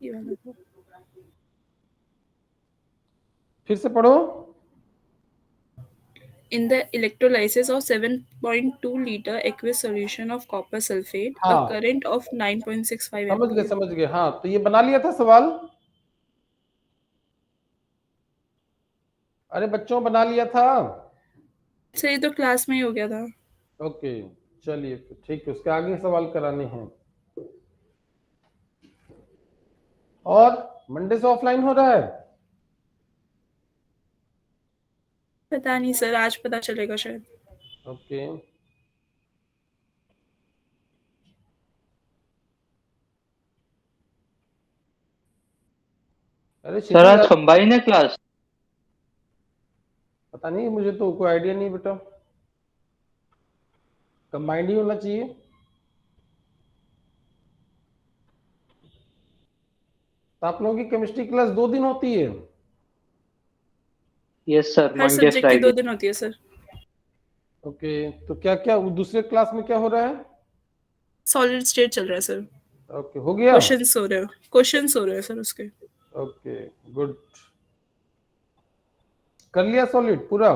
ये वाला था। फिर से पढ़ो। In the electrolysis of 7.2 liter aqueous solution of copper sulfate, a हाँ current of 9.65 समझ गए ampere. समझ गए। हाँ तो ये बना लिया था सवाल। अरे बच्चों बना लिया था। सर ये तो क्लास में ही हो गया था। ओके चलिए ठीक है, उसके आगे सवाल कराने हैं। और मंडे से ऑफलाइन हो रहा है। पता नहीं सर, आज पता चलेगा शायद। ओके अरे सर क्षितिज आज कंबाइन है क्लास? पता नहीं, मुझे तो कोई आइडिया नहीं बेटा, कंबाइंड ही होना चाहिए। तो आप लोगों की केमिस्ट्री क्लास 2 दिन होती है। यस सर, हर मंडे सब्जेक्ट की 2 फ्राइडे। दिन होती है सर। ओके तो क्या क्या दूसरे क्लास में क्या हो रहा है। सॉलिड स्टेट चल रहा है सर। ओके हो गया। क्वेश्चंस हो रहे हैं सर उसके। ओके गुड, कर लिया सॉलिड पूरा।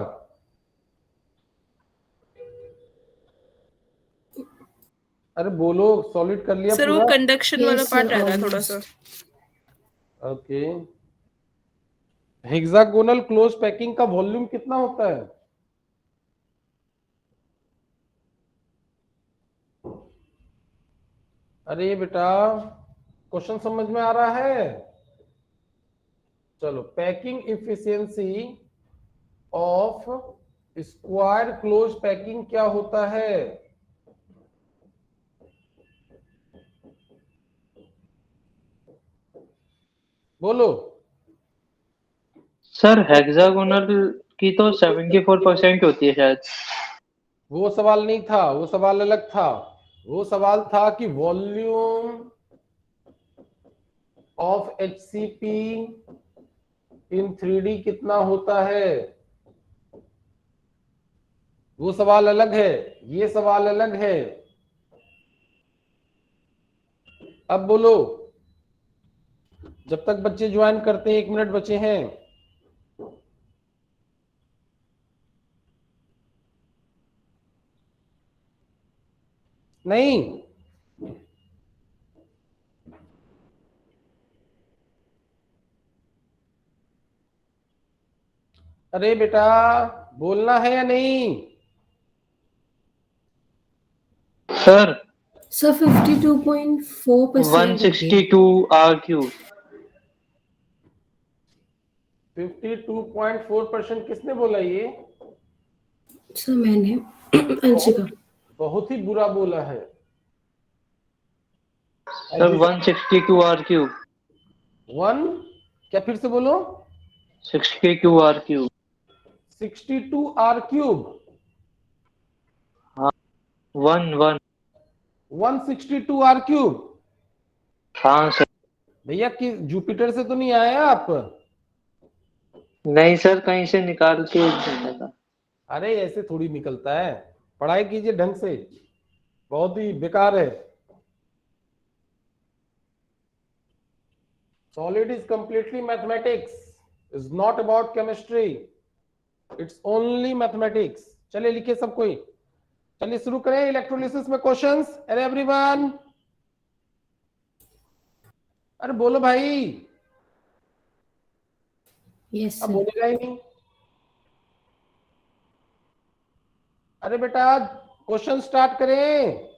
अरे बोलो सॉलिड कर लिया सर वो पूरा। कंडक्शन वाला Yes, पार्ट sir, रह रहा है थोड़ा almost. सा। ओके हेक्सागोनल क्लोज पैकिंग का वॉल्यूम कितना होता है। अरे बेटा क्वेश्चन समझ में आ रहा है। चलो packing efficiency of square close packing क्या होता है। बोलो। सर हेक्सागोनल की तो 74% होती है शायद। वो सवाल नहीं था, वो सवाल अलग था। वो सवाल था कि volume of HCP in 3D कितना होता है। वो सवाल अलग है, ये सवाल अलग है। अब बोलो, जब तक बच्चे ज्वाइन करते हैं, 1 मिनट बचे हैं। नहीं अरे बेटा बोलना है या नहीं। सर So 52.4% होती है। 162 आर क्यूब। 52.4% किसने बोला ये। सर मैंने अंशिका। बहुत ही बुरा बोला है। Sir 162 are cube. वन क्या, फिर से बोलो। 62 आर क्यूब। 62 R³ हाँ, 1 162 R³ हाँ सर। भैया कि जुपिटर से तो नहीं आए आप। नहीं सर, कहीं से निकाल के देने का। अरे ऐसे थोड़ी निकलता है, पढ़ाई कीजिए ढंग से, बहुत ही बेकार है। Solid is completely mathematics, is not about chemistry, it's only mathematics. चलिए लिखिए सब कोई, चलिए शुरू करें इलेक्ट्रोलिसिस में क्वेश्चंस। अरे एवरीवन, अरे बोलो भाई। Yes, अब sir. बोलेगा ही नहीं। अरे बेटा क्वेश्चन स्टार्ट करें,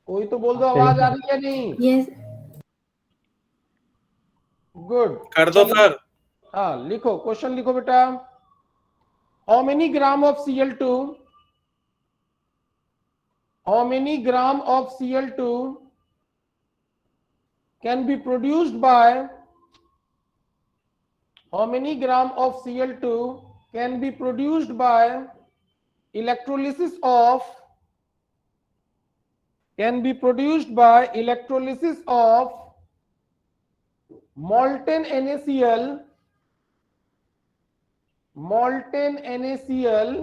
कोई तो बोल दो आवाज आ रही है नहीं। Yes, गुड कर दो सर। हाँ लिखो, क्वेश्चन लिखो बेटा। How many gram of Cl2, how many gram of Cl2 can be produced by, how many gram of Cl2 can be produced by electrolysis of, can be produced by electrolysis of molten NaCl, molten NaCl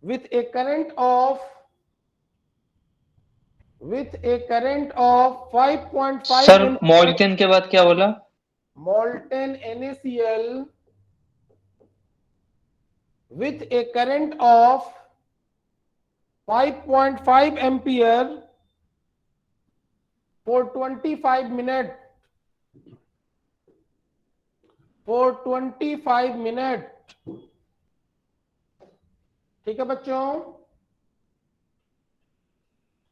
with a current of with a current of 5.5 sir ampere, molten के बाद क्या बोला? molten NaCl with a current of 5.5 ampere for 25 minutes. For 25 minutes. ठीक है बच्चों,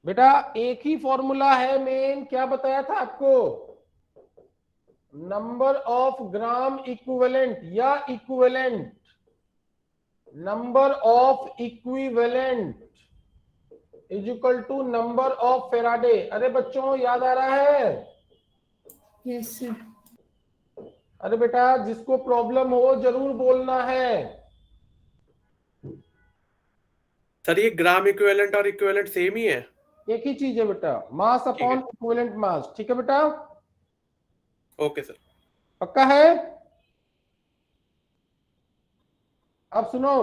बेटा एक ही formula है मेन, क्या बताया था आपको? नंबर ऑफ ग्राम इक्विवेलेंट या equivalent, number of equivalent is equal to number of Faraday. अरे बच्चों याद आ रहा है? Yes sir. अरे बेटा जिसको प्रॉब्लम हो जरूर बोलना है। सर ये ग्राम इक्विवेलेंट और इक्विवेलेंट सेम ही है? एक ही चीज है बेटा, मास अपॉन इक्विवेलेंट मास। ठीक है बेटा, ओके सर। पक्का है? अब सुनो,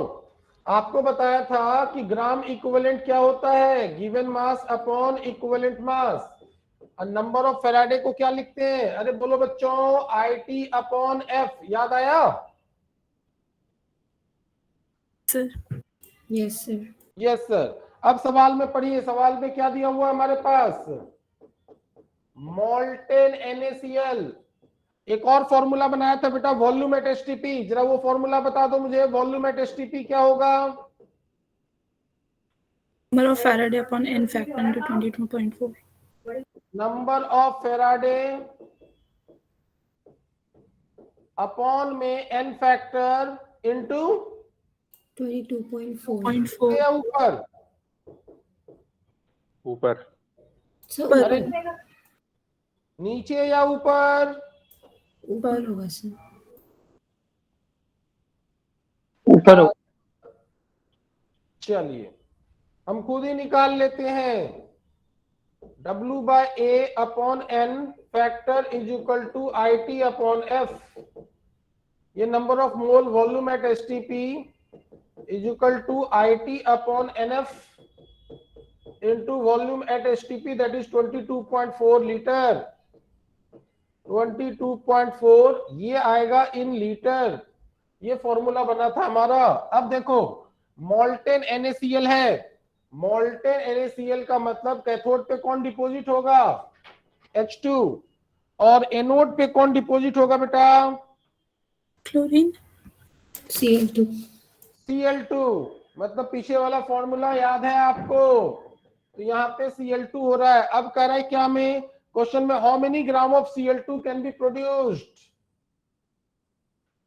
आपको बताया था कि ग्राम इक्विवेलेंट क्या होता है, given mass upon equivalent mass. और नंबर ऑफ फेराडे को क्या लिखते हैं? अरे बोलो बच्चों, IT अपॉन F। याद आया? Sir yes sir. Yes sir. अब सवाल में पढ़िए, सवाल में क्या दिया हुआ है हमारे पास? Molten NaCl। एक और फॉर्मूला बनाया था बेटा, वॉल्यूम एट STP। जरा वो फॉर्मूला बता दो मुझे, वॉल्यूम एट STP क्या होगा? number of Faraday upon n factor into 22.4. Number of Faraday upon में n फैक्टर इनटू 22.4 0.4. या ऊपर? ऊपर। सर अरे ऊपर। नीचे या ऊपर? ऊपर होगा सर। ऊपर हो। चलिए हम खुद ही निकाल लेते हैं। W by A upon N factor is equal to IT upon F। ये number of mole volume at STP is equal to IT upon NF into volume at STP, that is 22.4 litre. 22.4 ये आएगा in litre. ये formula बना था हमारा। अब देखो molten NaCl है, मोल्टेन NaCl का मतलब कैथोड पे कौन डिपॉजिट होगा? H2। और एनोड पे कौन डिपॉजिट होगा बेटा? Chlorine. Cl2। Cl2। मतलब पीछे वाला फॉर्मूला याद है आपको? तो यहाँ पे Cl2 हो रहा है। अब कह रहा है क्या में क्वेश्चन में, how many gram of Cl2 can be produced.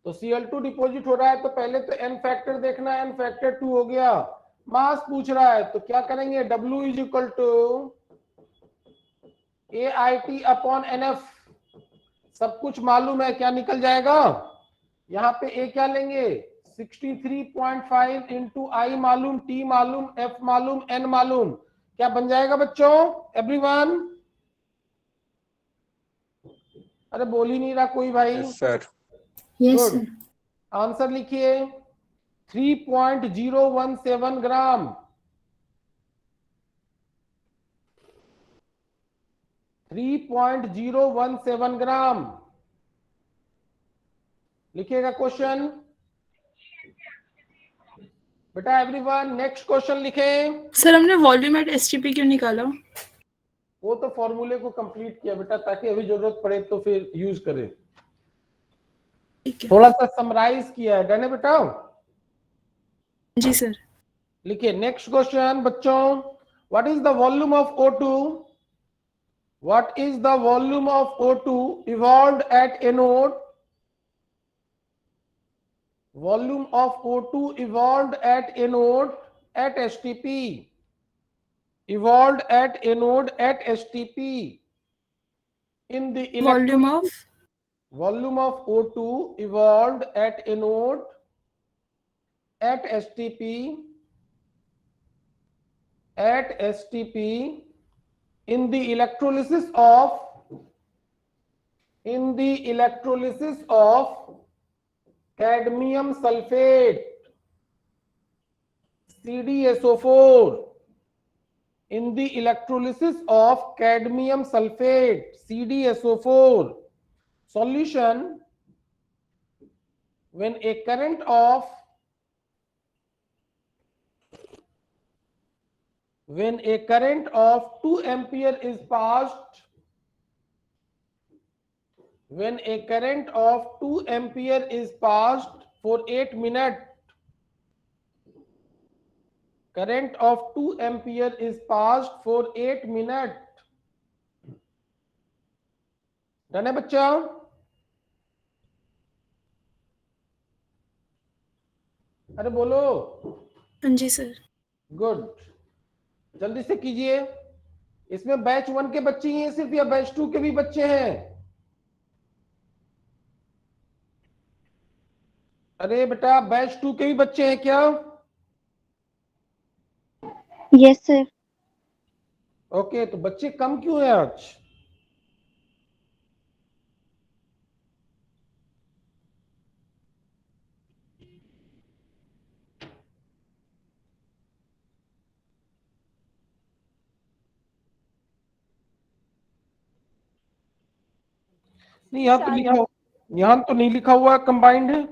तो Cl2 डिपॉजिट हो रहा है तो पहले तो n फैक्टर देखना है, n फैक्टर 2 हो गया। मास पूछ रहा है तो क्या करेंगे, W is equal to AIT upon NF। सब कुछ मालूम है, क्या निकल जाएगा? यहाँ पे A क्या लेंगे, 63.5 इंटू I मालूम, T मालूम, F मालूम, N मालूम। क्या बन जाएगा बच्चों? एवरीवन? अरे बोल ही नहीं रहा कोई भाई। Yes sir. Yes good. Sir. Answer लिखिए, 3.017 ग्राम। 3.017 ग्राम लिखिएगा क्वेश्चन बेटा। एवरीवन नेक्स्ट क्वेश्चन लिखें। सर हमने वॉल्यूम एट STP क्यों निकाला? वो तो फॉर्मूले को कंप्लीट किया बेटा, ताकि अभी जरूरत पड़े तो फिर यूज करें। ठीक है थोड़ा सा समराइज किया है, डन है बेटा? जी सर। लिखिए नेक्स्ट क्वेश्चन बच्चों, what is the volume of O2? What is the volume of O2 evolved at anode? Volume of O2 evolved at anode at STP. Evolved at anode at STP. In the Volume of volume of O2 evolved at anode at STP in the electrolysis of cadmium sulphate CdSO4 in the electrolysis of cadmium sulfate, CdSO4 solution, when a current of 2 ampere is passed, when a current of 2 ampere is passed for 8 minutes, current of 2 ampere is passed for 8 minutes. Done है बच्चा? अरे बोलो। हाँ जी sir. Good, जल्दी से कीजिए। इसमें batch 1 के बच्चे ही हैं सिर्फ या बैच 2 के भी बच्चे हैं? अरे बेटा बैच 2 के भी बच्चे हैं क्या? Yes sir. ओके, तो बच्चे कम क्यों हैं आज? नहीं, यहाँ तो नहीं लिखा हुआ कंबाइंड है।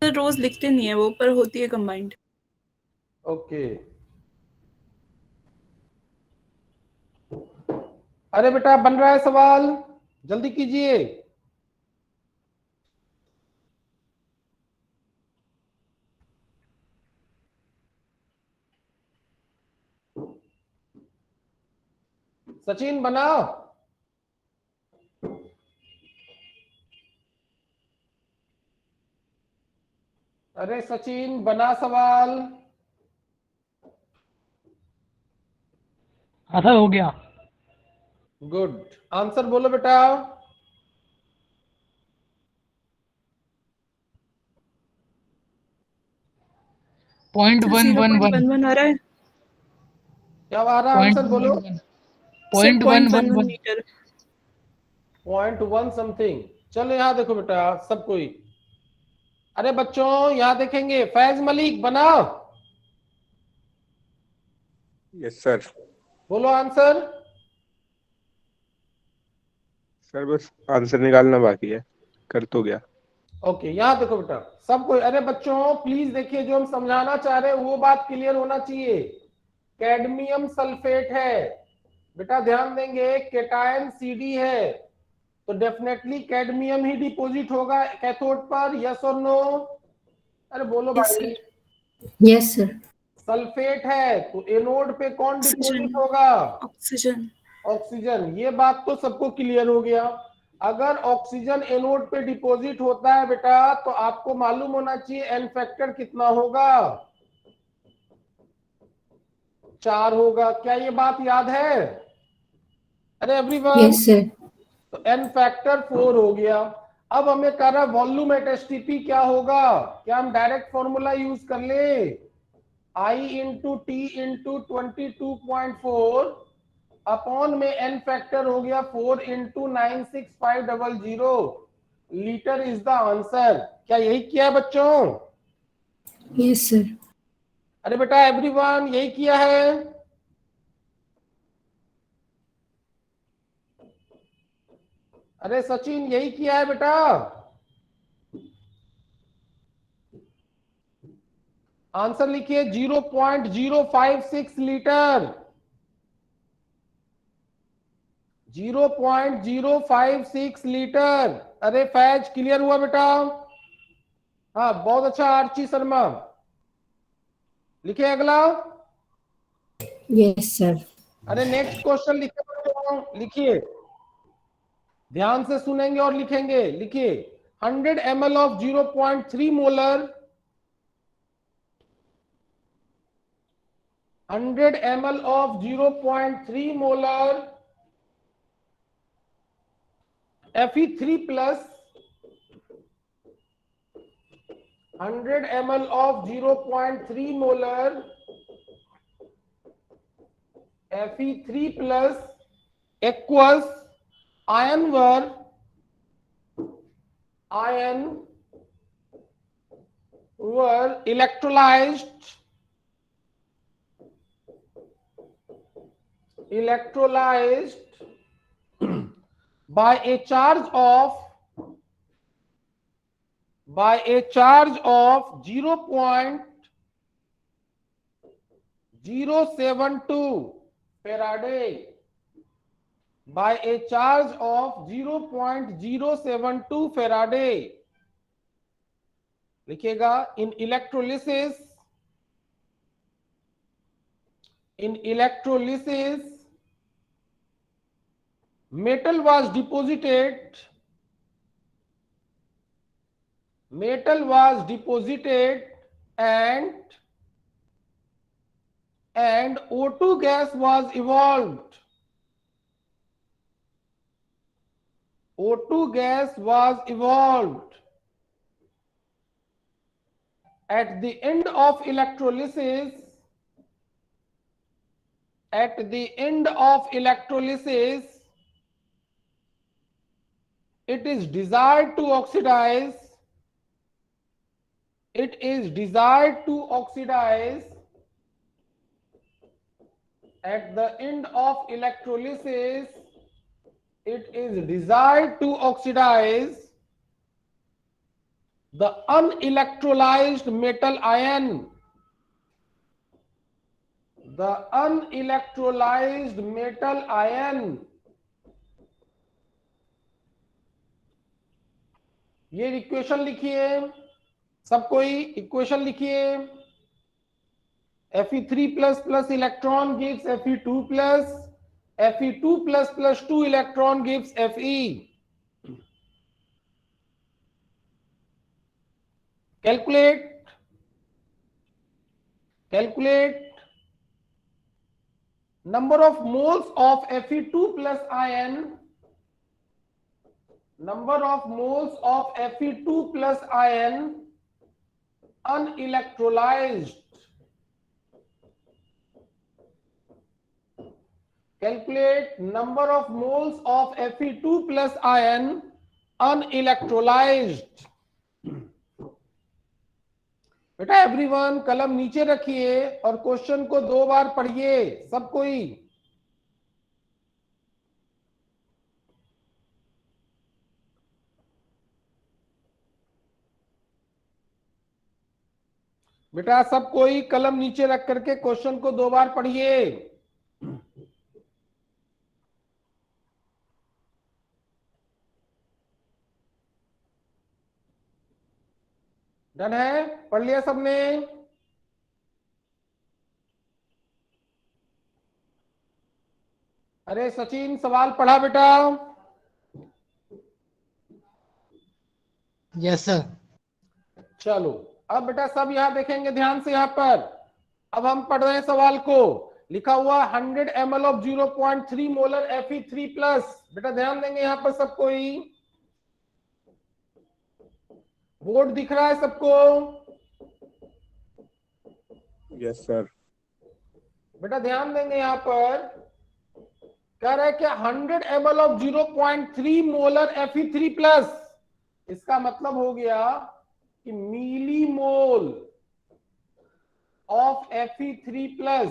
सर रोज लिखते नहीं है वो, पर होती है कंबाइंड। ओके, अरे बेटा बन रहा है सवाल, जल्दी कीजिए। सचिन बना। अरे सचिन बना सवाल। हाँ सर हो गया। गुड, आंसर बोलो बेटा। 0.111 आ रहा है। क्या आ रहा है आंसर बोलो? 0.111 मीटर। 0.1 समथिंग। चलो यहाँ देखो बेटा सब कोई। अरे बच्चों यहाँ देखेंगे, फैज मलिक बना। Yes sir. बोलो आंसर। सर बस आंसर निकालना बाकी है, कर तो गया। ओके, यहाँ देखो बेटा सब कोई। अरे बच्चों प्लीज देखिए, जो हम समझाना चाह रहे हैं वो बात क्लियर होना चाहिए। कैडमियम सल्फेट है बेटा, ध्यान देंगे, केटायन Cd है, तो डेफिनेटली कैडमियम ही डिपॉजिट होगा कैथोड पर, यस और नो? अरे बोलो भाई। Yes sir. सल्फेट है तो एनोड पे कौन ऑक्सीजन। डिपॉजिट होगा? ऑक्सीजन। ऑक्सीजन। ये बात तो सबको क्लियर हो गया। अगर ऑक्सीजन एनोड पे डिपॉजिट होता है बेटा, तो आपको मालूम होना चाहिए एन फैक्टर कितना होगा? 4 होगा। क्या ये बात याद है? अरे एवरीवन। Yes sir. तो एन फैक्टर 4 हो गया। अब हमें कह रहा है वॉल्यूम एट एसटीपी क्या होगा? क्या हम डायरेक्ट फॉर्मूला यूज कर ले? I into T into 22.4 upon में एन फैक्टर हो गया 4 into 96500 litre is the answer. क्या यही किया है बच्चों? Yes sir. अरे बेटा एवरीवन यही किया है? अरे सचिन यही किया है बेटा? आंसर लिखिए 0.056 लीटर। 0.056 लीटर। अरे फैज क्लियर हुआ बेटा? हाँ बहुत अच्छा आर्ची शर्मा। लिखिए अगला। Yes sir. अरे नेक्स्ट क्वेश्चन लिखिए बच्चों, लिखिए ध्यान से सुनेंगे और लिखेंगे। लिखिए 100 ml of 0.3 molar 100 ml of 0.3 molar Fe3 plus 100 ml of 0.3 molar Fe3 plus aqueous iron were electrolyzed electrolyzed by a charge of 0.072 Faraday, by a charge of 0.072 Faraday. लिखिएगा, in electrolysis metal was deposited and O2 gas was evolved. O2 gas was evolved. At the end of electrolysis, it is desired to oxidize. At the end of electrolysis, it is desired to oxidize the unelectrolyzed metal ion. ये equation लिखिए, सब कोई equation लिखिए। Fe3++ electron gives Fe2+, Fe2++ 2 electron gives Fe. Calculate. Number of moles of Fe2+ ion. Unelectrolyzed. Calculate number of moles of Fe2+ ion unelectrolyzed. बेटा everyone कलम नीचे रखिए और क्वेश्चन को 2 बार पढ़िए, सब कोई। बेटा सब कोई कलम नीचे रख करके क्वेश्चन को 2 बार पढ़िए। डन है? पढ़ लिया सबने? अरे सचिन सवाल पढ़ा बेटा? Yes sir. चलो अब बेटा सब यहां देखेंगे ध्यान से। यहां पर अब हम पढ़ रहे हैं सवाल को। लिखा हुआ 100 ml ऑफ 0.3 मोलर Fe3+। बेटा ध्यान देंगे यहां पर सब कोई। बोर्ड दिख रहा है सबको? Yes sir. बेटा ध्यान देंगे यहां पर कह रहा है कि 100 ml ऑफ 0.3 मोलर Fe3+। इसका मतलब हो गया कि मिलीमोल ऑफ Fe3+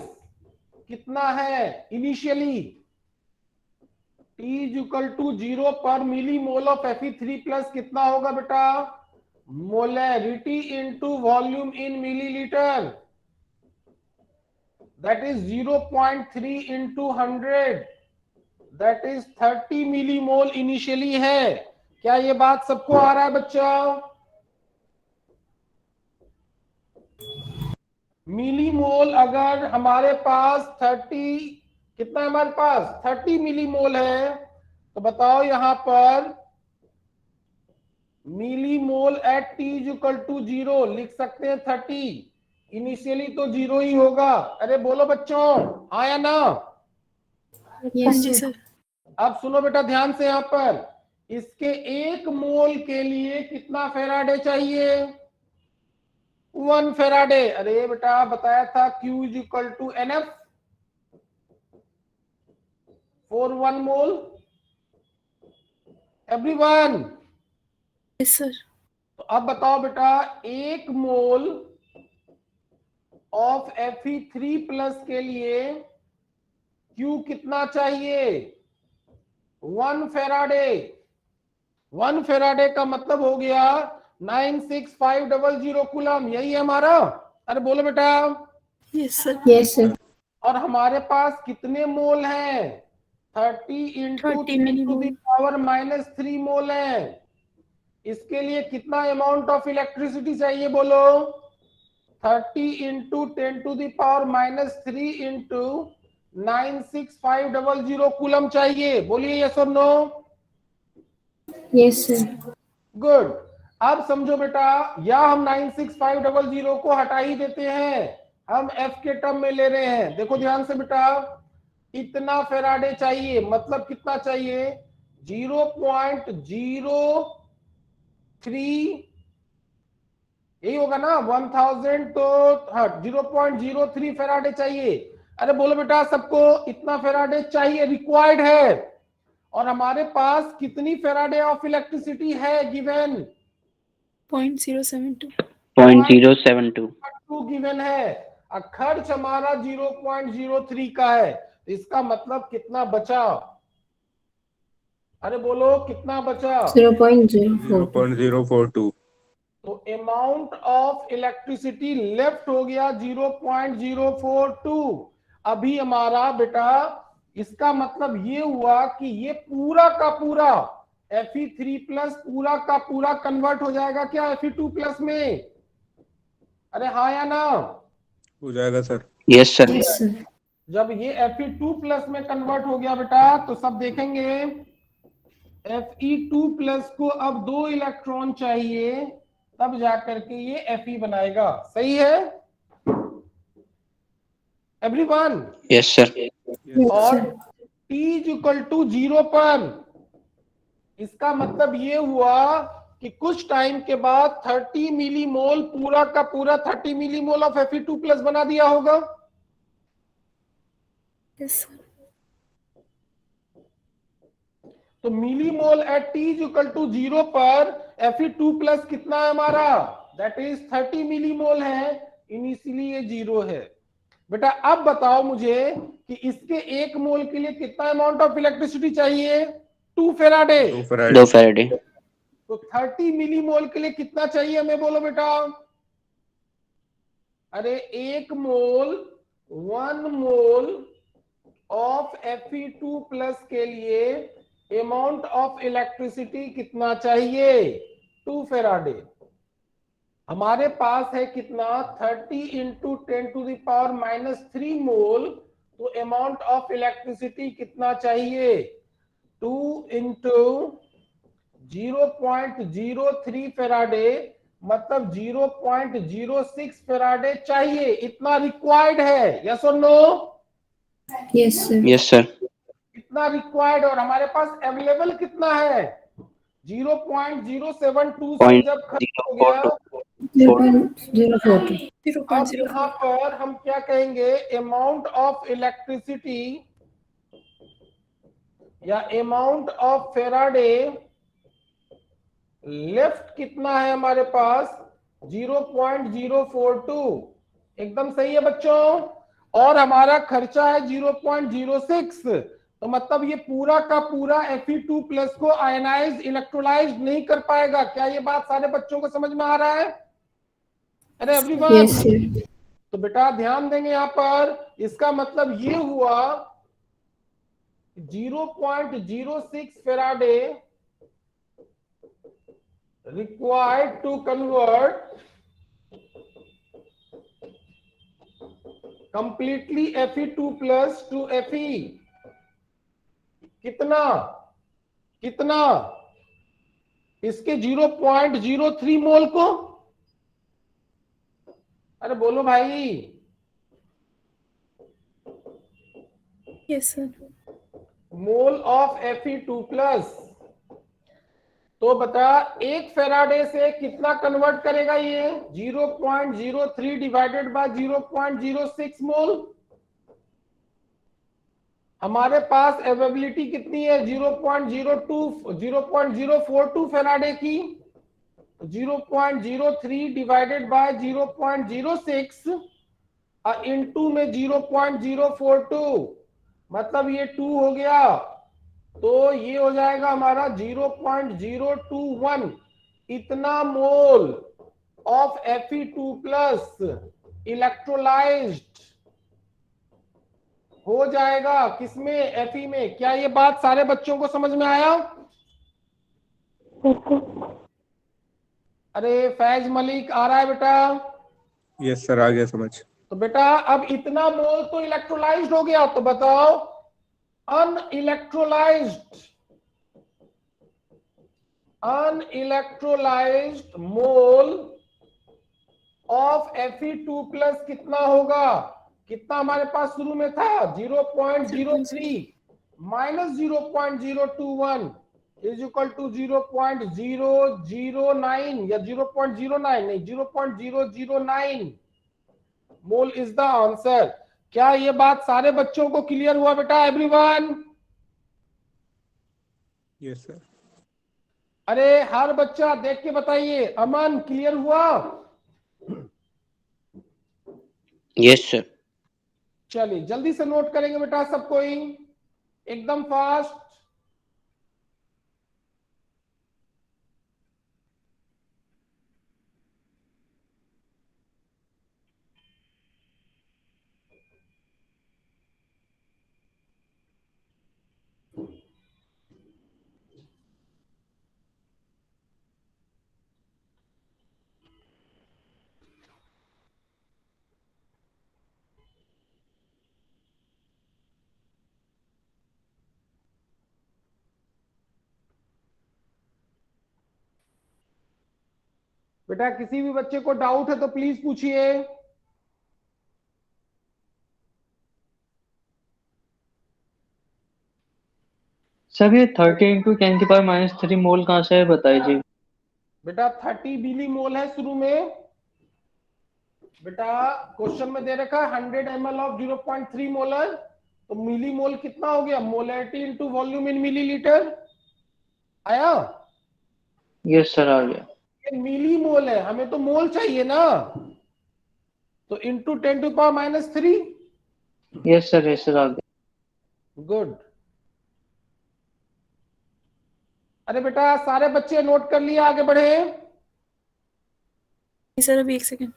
कितना है इनिशियली? T=0 पर मिलीमोल ऑफ Fe3+ कितना होगा बेटा? Molarity into volume in millilitre, that is 0.3 into 100, that is 30 millimole initially है। क्या ये बात सबको आ रहा है बच्चों? मिलीमोल अगर हमारे पास 30, कितना है हमारे पास? 30 मिलीमोल है, तो बताओ यहां पर मिलीमोल एट T=0 लिख सकते हैं 30। इनिशियली तो 0 ही होगा। अरे बोलो बच्चों, आया ना? Yes, sir. अब सुनो बेटा ध्यान से। यहां पर इसके 1 मोल के लिए कितना फेराडे चाहिए? 1 फेराडे। अरे बेटा बताया था Q=NF for 1 mole. Everyone? Yes, sir. तो अब बताओ बेटा 1 मोल ऑफ Fe3+ के लिए Q कितना चाहिए? 1 फेराडे। 1 फेराडे का मतलब हो गया 96500 कूलम। यही है हमारा। अरे बोलो बेटा। Yes, sir. Yes, sir. और हमारे पास कितने मोल हैं? 30 into 30 10 to the millimole. Power -3 mole हैं। इसके लिए कितना अमाउंट ऑफ इलेक्ट्रिसिटी चाहिए बोलो? 30 into 10 to the power -3 into 96500 coulomb चाहिए। बोलिए यस और नो? Yes, sir. गुड। अब समझो बेटा, या हम 96500 को हटा ही देते हैं, हम F के टर्म में ले रहे हैं। देखो ध्यान से बेटा, इतना फेराडे चाहिए, मतलब कितना चाहिए? 0.03, यही होगा ना 1000, तो हाँ 0.03 फेराडे चाहिए। अरे बोलो बेटा, सबको इतना फेराडे चाहिए, रिक्वायर्ड है। और हमारे पास कितनी फेराडे ऑफ इलेक्ट्रिसिटी है गिवन? 0.072. 0.072 2 गिवन है। खर्च हमारा 0.03 का है। इसका मतलब कितना बचा? अरे बोलो कितना बचा? 0.04. 0.042 तो अमाउंट ऑफ इलेक्ट्रिसिटी लेफ्ट हो गया 0.042। अभी हमारा बेटा इसका मतलब ये हुआ कि ये पूरा का पूरा Fe3+ पूरा का पूरा कन्वर्ट हो जाएगा क्या Fe2+ में? अरे हाँ या ना? हो जाएगा sir. Yes sir. Yes, sir. जब ये Fe2+ में कन्वर्ट हो गया बेटा, तो सब देखेंगे Fe2+ को अब 2 इलेक्ट्रॉन चाहिए, तब जाकर के ये Fe बनाएगा। सही है एवरीवन? Yes sir. Yes, और sir. T=0 पर इसका मतलब ये हुआ कि कुछ टाइम के बाद 30 मिलीमोल, पूरा का पूरा 30 मिलीमोल ऑफ Fe2+ बना दिया होगा। Yes, sir. तो मिलीमोल एट T=0 पर Fe2+ कितना है हमारा? दैट इज 30 मिलीमोल है। इनिशियली ये 0 है। बेटा अब बताओ मुझे कि इसके 1 मोल के लिए कितना अमाउंट ऑफ इलेक्ट्रिसिटी चाहिए? 2 फेराडे। 2 फैराडे। 2 फैराडे। तो 30 मिलीमोल के लिए कितना चाहिए हमें, बोलो बेटा? अरे 1 मोल, 1 मोल ऑफ Fe2+ के लिए अमाउंट ऑफ इलेक्ट्रिसिटी कितना चाहिए? 2 फेराडे। हमारे पास है कितना? 30 इंटू 10 टू द पावर -3 मोल। तो अमाउंट ऑफ इलेक्ट्रिसिटी कितना चाहिए? 2 इंटू 0.03 फेराडे, मतलब 0.06 फेराडे चाहिए। इतना रिक्वायर्ड है। यस और no? Yes, sir. Yes sir. इतना रिक्वायर्ड। और हमारे पास अवेलेबल कितना है? 0.072 से जब खत्म हो गया, 0.042. अब 0.04. यहाँ पर हम क्या कहेंगे? अमाउंट ऑफ इलेक्ट्रिसिटी या अमाउंट ऑफ फेराडे लेफ्ट कितना है हमारे पास? 0.042। एकदम सही है बच्चों। और हमारा खर्चा है 0.06। तो मतलब ये पूरा का पूरा Fe2+ को आयनाइज, इलेक्ट्रोलाइज नहीं कर पाएगा। क्या ये बात सारे बच्चों को समझ में आ रहा है? अरे एवरीवन? Yes, sir. तो बेटा ध्यान देंगे यहाँ पर। इसका मतलब ये हुआ 0.06 Faraday required to convert completely Fe2+ to Fe। कितना? कितना? इसके 0.03 मोल को। अरे बोलो भाई। Yes, sir. Mole of Fe2+। तो बता 1 फेराडे से कितना कन्वर्ट करेगा ये? 0.03 डिवाइडेड बाय 0.06 मोल। हमारे पास अवेलेबिलिटी कितनी है? 0.042 फेराडे की। 0.03 डिवाइडेड बाय 0.06 इनटू में 0.042, मतलब ये 2 हो गया, तो ये हो जाएगा हमारा 0.021। इतना mole of Fe2 plus electrolysed हो जाएगा किसमें, Fe में। क्या ये बात सारे बच्चों को समझ में आया? अरे फैज मलिक आ रहा है बेटा? यस सर, आ गया समझ। तो बेटा अब इतना मोल तो इलेक्ट्रोलाइज्ड हो गया, तो बताओ अनइलेक्ट्रोलाइज्ड मोल ऑफ Fe2 प्लस कितना होगा? कितना हमारे पास शुरू में था? 0.03 माइनस 0.021 इज इक्वल टू 0.009 या 0.09 नहीं 0.009 मोल इज द आंसर। क्या ये बात सारे बच्चों को क्लियर हुआ बेटा एवरीवन? Yes sir. अरे हर बच्चा देख के बताइए। अमन क्लियर हुआ? Yes sir. चलिए जल्दी से नोट करेंगे बेटा सब कोई, एकदम फास्ट। बेटा किसी भी बच्चे को डाउट है तो प्लीज पूछिए। सर ये 30 इंटू 10⁻³ मोल कहाँ से है बताइए। बेटा 30 मिली मोल है शुरू में। बेटा क्वेश्चन में दे रखा है 100 ml ऑफ 0.3 मोलर, तो मिली मोल कितना हो गया? मोलैरिटी इनटू वॉल्यूम इन मिलीलीटर आया? यस सर आ गया। ये मिली मोल है, हमें तो मोल चाहिए ना, तो इनटू 10⁻³ यस सर आ गया। गुड। अरे बेटा सारे बच्चे नोट कर लिए, आगे बढ़े। सर अभी एक सेकेंड।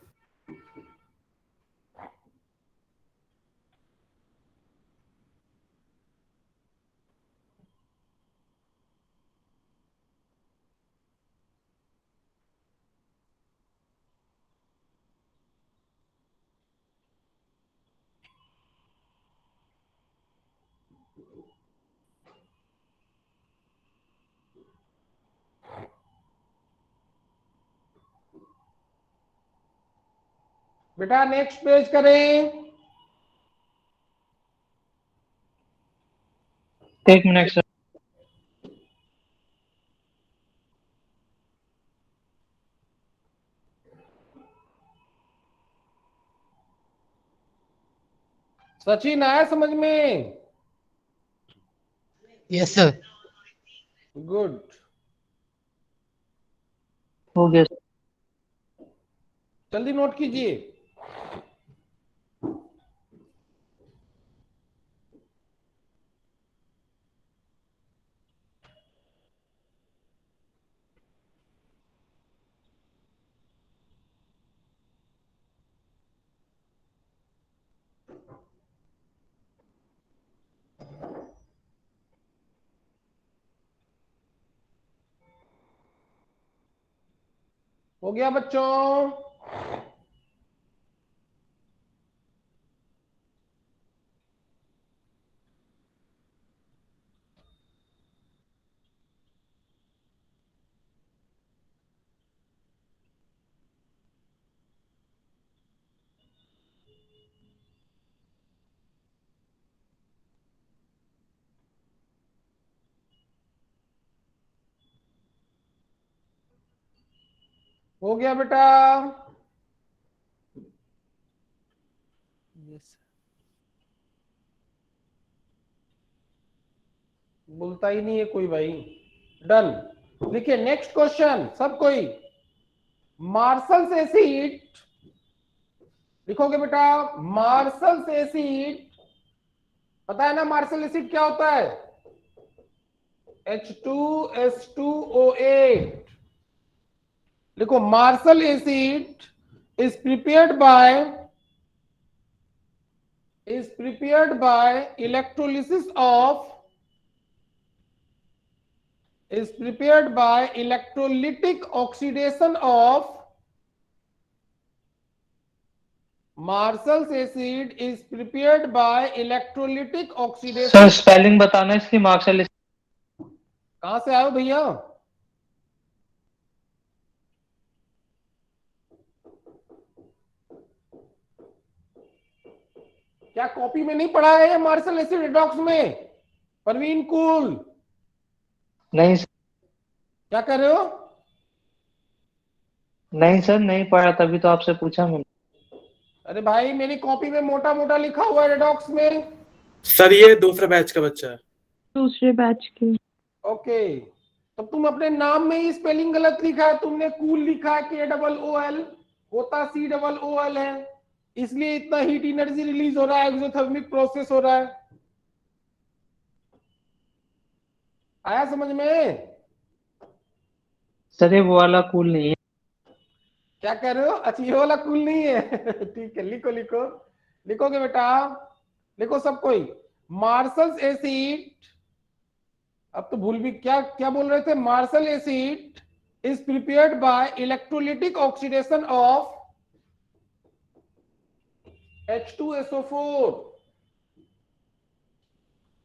बेटा नेक्स्ट पेज करें। 1 मिनट सर। सचिन आया समझ में? Yes sir. गुड। हो गया। जल्दी नोट कीजिए। हो गया बच्चों? हो गया बेटा? बोलता ही नहीं है कोई भाई। डन। देखिए नेक्स्ट क्वेश्चन सब कोई। मार्शल्स एसिड लिखोगे बेटा। मार्शल्स एसिड पता है ना मार्शल एसिड क्या होता है? H2S2O8. लिखो Marshall acid is prepared by electrolysis of is prepared by electrolytic oxidation of Marshall's acid is prepared by electrolytic sir oxidation. Spelling बताना इसकी मार्शल कहां से आए हो भैया? क्या कॉपी में नहीं पढ़ा है ये मार्शल एसिड रिडॉक्स में? परवीन कूल नहीं सर, क्या कर रहे हो? नहीं सर नहीं पढ़ा, तभी तो आपसे पूछा मैंने। अरे भाई मेरी कॉपी में मोटा मोटा लिखा हुआ है रिडॉक्स में। सर ये दूसरे बैच का बच्चा है। दूसरे बैच के। ओके, तो तुम अपने नाम में ही स्पेलिंग गलत लिखा है। तुमने कूल लिखा है KOOL, होता COOL है, इसलिए इतना हीट एनर्जी रिलीज हो रहा है, एक्सोथर्मिक प्रोसेस हो रहा है। आया समझ में? सर ये वो वाला कूल नहीं है। क्या कह रहे हो? अच्छा ये वाला कूल नहीं है ठीक है, लिखो लिखो, लिखोगे बेटा, लिखो सब कोई। मार्शल्स एसिड, अब तो भूल भी क्या क्या बोल रहे थे? Marshall acid is prepared by electrolytic oxidation of H2SO4,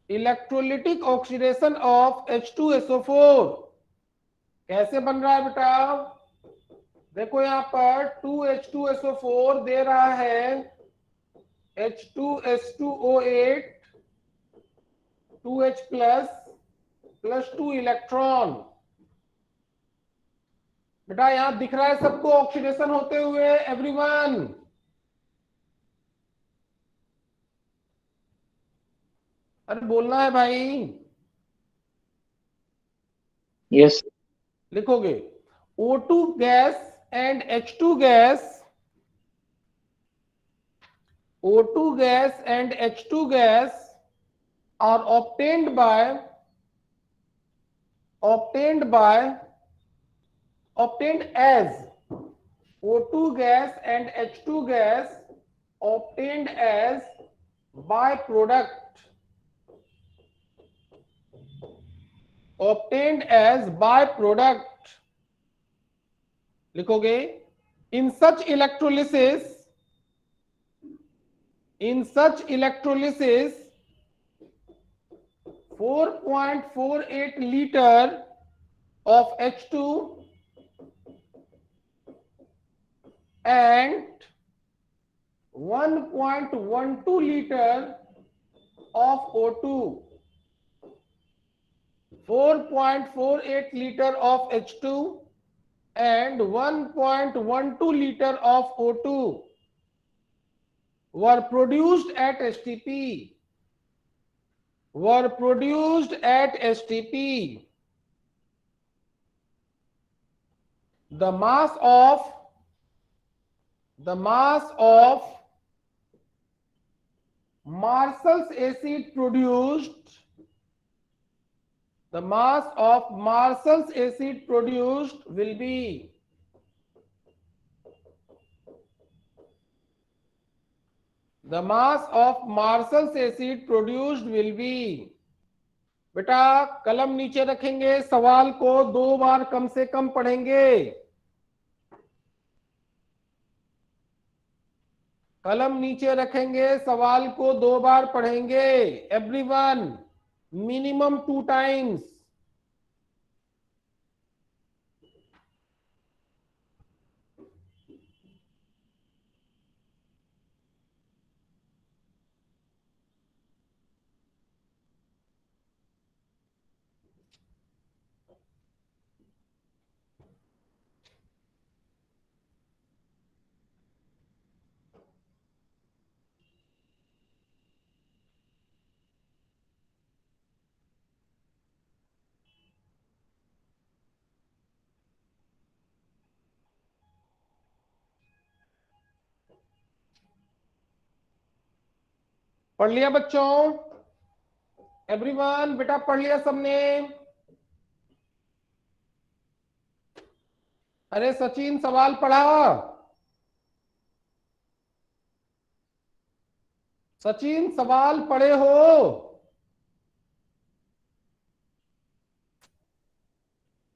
electrolytic oxidation of H2SO4 कैसे बन रहा है बेटा? देखो यहां पर 2H2SO4 दे रहा है H2S2O8 2H प्लस 2 इलेक्ट्रॉन। बेटा यहां दिख रहा है सबको ऑक्सीडेशन होते हुए? एवरीवन अरे बोलना है भाई। यस लिखोगे O2 gas and H2 gas, O2 gas and H2 gas are obtained as O2 gas and H2 gas obtained as byproduct, लिखोगे in such electrolysis 4.48 liter of H2 and 1.12 liter of O2. 4.48 liter of H2 and 1.12 liter of O2 were produced at STP. The mass of Marshall's acid produced will be बेटा कलम नीचे रखेंगे, सवाल को 2 बार कम से कम पढ़ेंगे। कलम नीचे रखेंगे, सवाल को 2 बार पढ़ेंगे। Everyone minimum 2 times. पढ़ लिया बच्चों? एवरीवन बेटा पढ़ लिया सबने? अरे सचिन सवाल पढ़ा? सचिन सवाल पढ़े हो?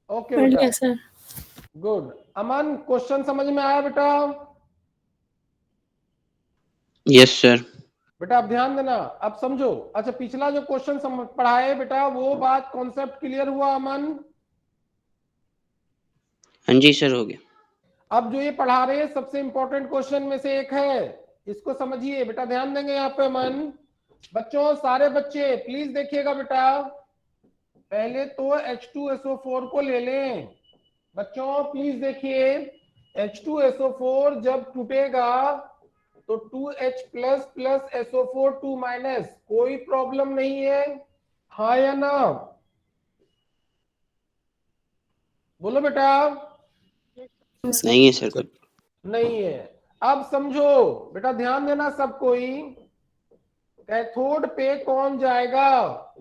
ओके पढ़ बेटा, लिया सर। गुड। अमन क्वेश्चन समझ में आया बेटा? Yes sir. बेटा अब ध्यान देना, अब समझो। अच्छा पिछला जो क्वेश्चन पढ़ाए बेटा वो बात कॉन्सेप्ट क्लियर हुआ अमन? हाँ जी सर, हो गया। अब जो ये पढ़ा रहे हैं सबसे इंपॉर्टेंट क्वेश्चन में से एक है, इसको समझिए बेटा, ध्यान देंगे यहाँ पे अमन। बच्चों सारे बच्चे प्लीज देखिएगा बेटा, पहले तो H2SO4 को ले लें। बच्चों प्लीज देखिए, H2SO4 जब टूटेगा तो 2H plus plus SO4 2 minus, कोई प्रॉब्लम नहीं है, हाँ या ना? बोलो बेटा। नहीं है सर कुछ। नहीं है। अब समझो बेटा, ध्यान देना सब कोई, कैथोड पे कौन जाएगा?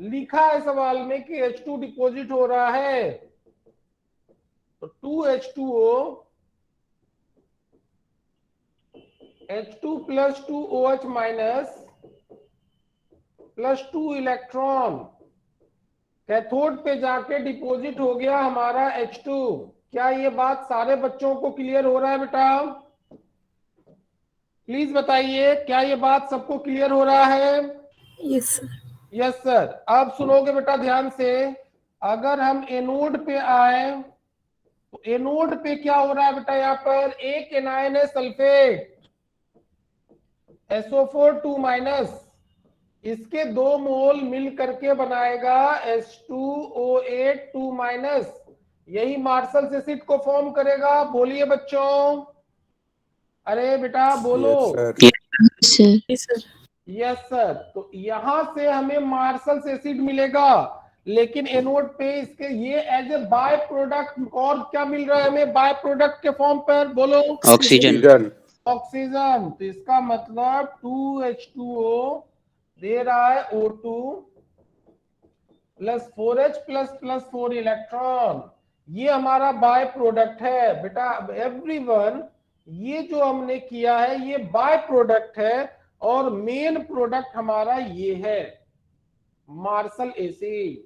लिखा है सवाल में कि H2 डिपॉजिट हो रहा है, तो 2H2O H2 plus 2OH minus plus 2 electron cathode पे जाके डिपॉजिट हो गया हमारा H2। क्या ये बात सारे बच्चों को क्लियर हो रहा है बेटा? प्लीज बताइए, क्या ये बात सबको क्लियर हो रहा है? Yes sir. Yes sir. अब सुनोगे बेटा ध्यान से, अगर हम एनोड पे आए तो एनोड पे क्या हो रहा है बेटा? यहाँ पर एक एनायन है सल्फेट SO4 2 माइनस, इसके 2 मोल मिल करके बनाएगा H2O8 2 माइनस, यही मार्शल एसिड को फॉर्म करेगा। बोलिए बच्चों, अरे बेटा बोलो। Sir. Yes sir. Yes sir. तो यहां से हमें मार्शल एसिड मिलेगा, लेकिन एनोड पे इसके ये एज ए बाय प्रोडक्ट और क्या मिल रहा है हमें बाय प्रोडक्ट के फॉर्म पर? बोलो। ऑक्सीजन। ऑक्सीजन। तो इसका मतलब 2H2O दे रहा है O2 plus 4H plus plus 4 electron, ये हमारा बाय प्रोडक्ट है बेटा। एवरीवन ये जो हमने किया है ये बाय प्रोडक्ट है, और मेन प्रोडक्ट हमारा ये है मार्शल एसिड।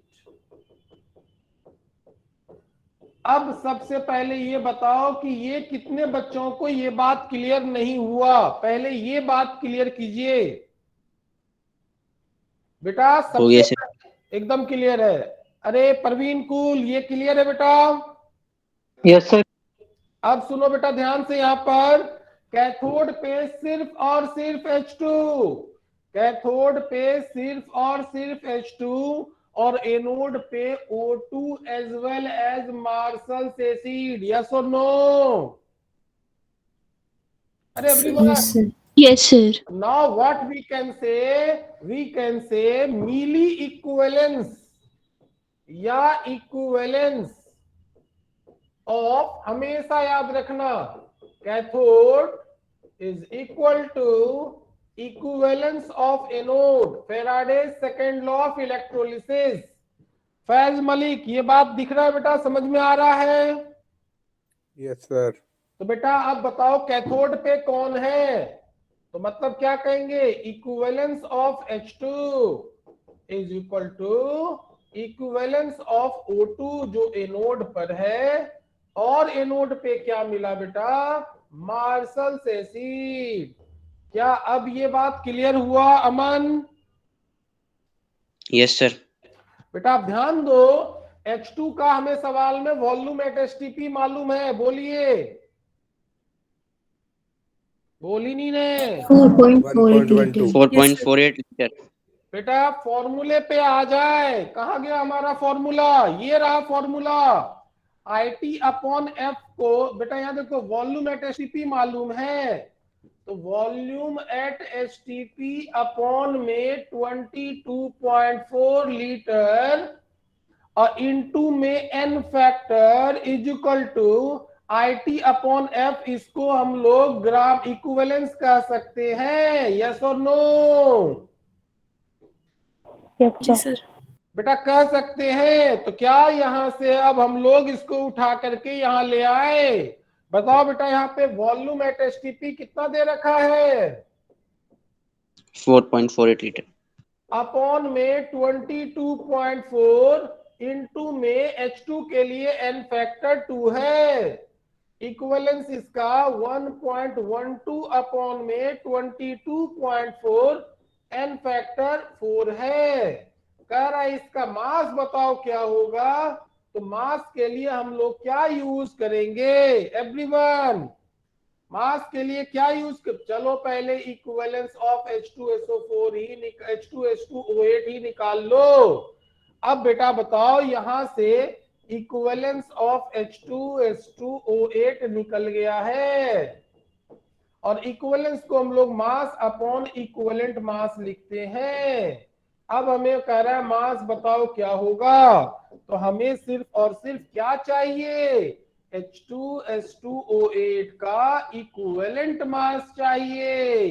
अब सबसे पहले ये बताओ कि ये कितने बच्चों को ये बात क्लियर नहीं हुआ? पहले ये बात क्लियर कीजिए बेटा। हो गया सबसे सर। एकदम क्लियर है। अरे परवीन कुल, ये क्लियर है बेटा? Yes sir. अब सुनो बेटा ध्यान से, यहाँ पर कैथोड पे सिर्फ और सिर्फ H2, कैथोड पे सिर्फ और सिर्फ H2, और एनोड पे O2 as well as Marshall acid. Yes और नो? अरे everyone, Yes, sir. Yes, sir. now what we can say milli equivalents या इक्विवेलेंस ऑफ, हमेशा याद रखना, cathode is equal to equivalents of anode, Faraday second law of electrolysis. Faiz Malik ये बात दिख रहा है बेटा, समझ में आ रहा है? Yes sir. तो बेटा अब बताओ कैथोड पे कौन है? तो मतलब क्या कहेंगे? Equivalents of H2 is equal to equivalents of O2 जो एनोड पर है, और एनोड पे क्या मिला बेटा? Marshall acid. क्या अब ये बात क्लियर हुआ अमन? Yes sir. बेटा आप ध्यान दो, H2 का हमें सवाल में वॉल्यूम एट STP मालूम है, बोलिए। बोली नहीं ने? 4.48 liter. 4.48 लीटर। बेटा फॉर्मूले पे आ जाए, कहाँ गया हमारा फॉर्मूला? ये रहा फॉर्मूला, IT/F को बेटा यहाँ देखो, वॉल्यूम एट STP मालूम है, तो वॉल्यूम एट STP अपॉन में 22.4 लीटर और इनटू में n factor is equal to IT/F। इसको हम लोग ग्राम इक्विवेलेंस कह सकते हैं। यस और नो? जी सर। बेटा कर सकते हैं, तो क्या यहाँ से अब हम लोग इसको उठा करके यहाँ ले आए? बताओ बेटा, यहाँ पे वॉल्यूम एट एसटीपी कितना दे रखा है? 4.48 लीटर। अपॉन में 22.4 इंटू में H2 के लिए n फैक्टर 2 है। इक्वलेंस इसका 1.12 अपॉन में 22.4 n फैक्टर 4 है। कह रहा है इसका मास बताओ क्या होगा? तो मास के लिए हम लोग क्या यूज करेंगे एवरीवन? मास के लिए क्या यूज कर, चलो पहले equivalence of H2SO4 he H2SO8 ही निकाल लो। अब बेटा बताओ, यहां से इक्विवेलेंस ऑफ H2S2O8 निकल गया है, और इक्विवेलेंस को हम लोग मास अपॉन इक्विवेलेंट मास लिखते हैं। अब हमें कह रहा है मास बताओ क्या होगा, तो हमें सिर्फ और सिर्फ क्या चाहिए? H2S2O8 का इक्विवेलेंट मास चाहिए।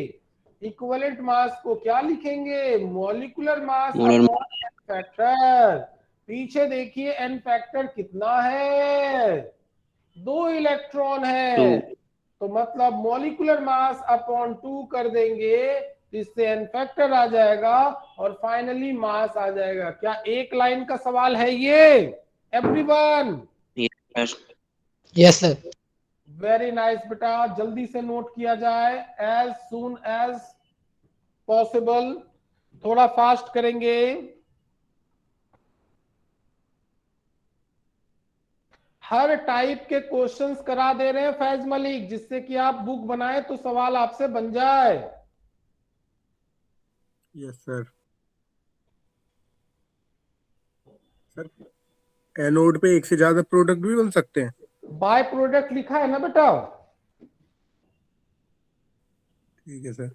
इक्विवेलेंट मास को क्या लिखेंगे? Molecular mass molar upon n factor. पीछे देखिए n फैक्टर कितना है? 2 इलेक्ट्रॉन है, 2। तो मतलब मॉलिक्यूलर मास अपॉन 2 कर देंगे, इससे n फैक्टर आ जाएगा और फाइनली मास आ जाएगा। क्या एक लाइन का सवाल है ये everyone? Yes sir. Very nice बेटा, जल्दी से नोट किया जाए एज सून एज पॉसिबल। थोड़ा फास्ट करेंगे। हर टाइप के क्वेश्चंस करा दे रहे हैं फैज मलिक, जिससे कि आप बुक बनाए तो सवाल आपसे बन जाए। Yes sir. सर एनोड पे एक से ज्यादा प्रोडक्ट भी बन सकते हैं? बाय प्रोडक्ट लिखा है ना बेटा? ठीक है सर।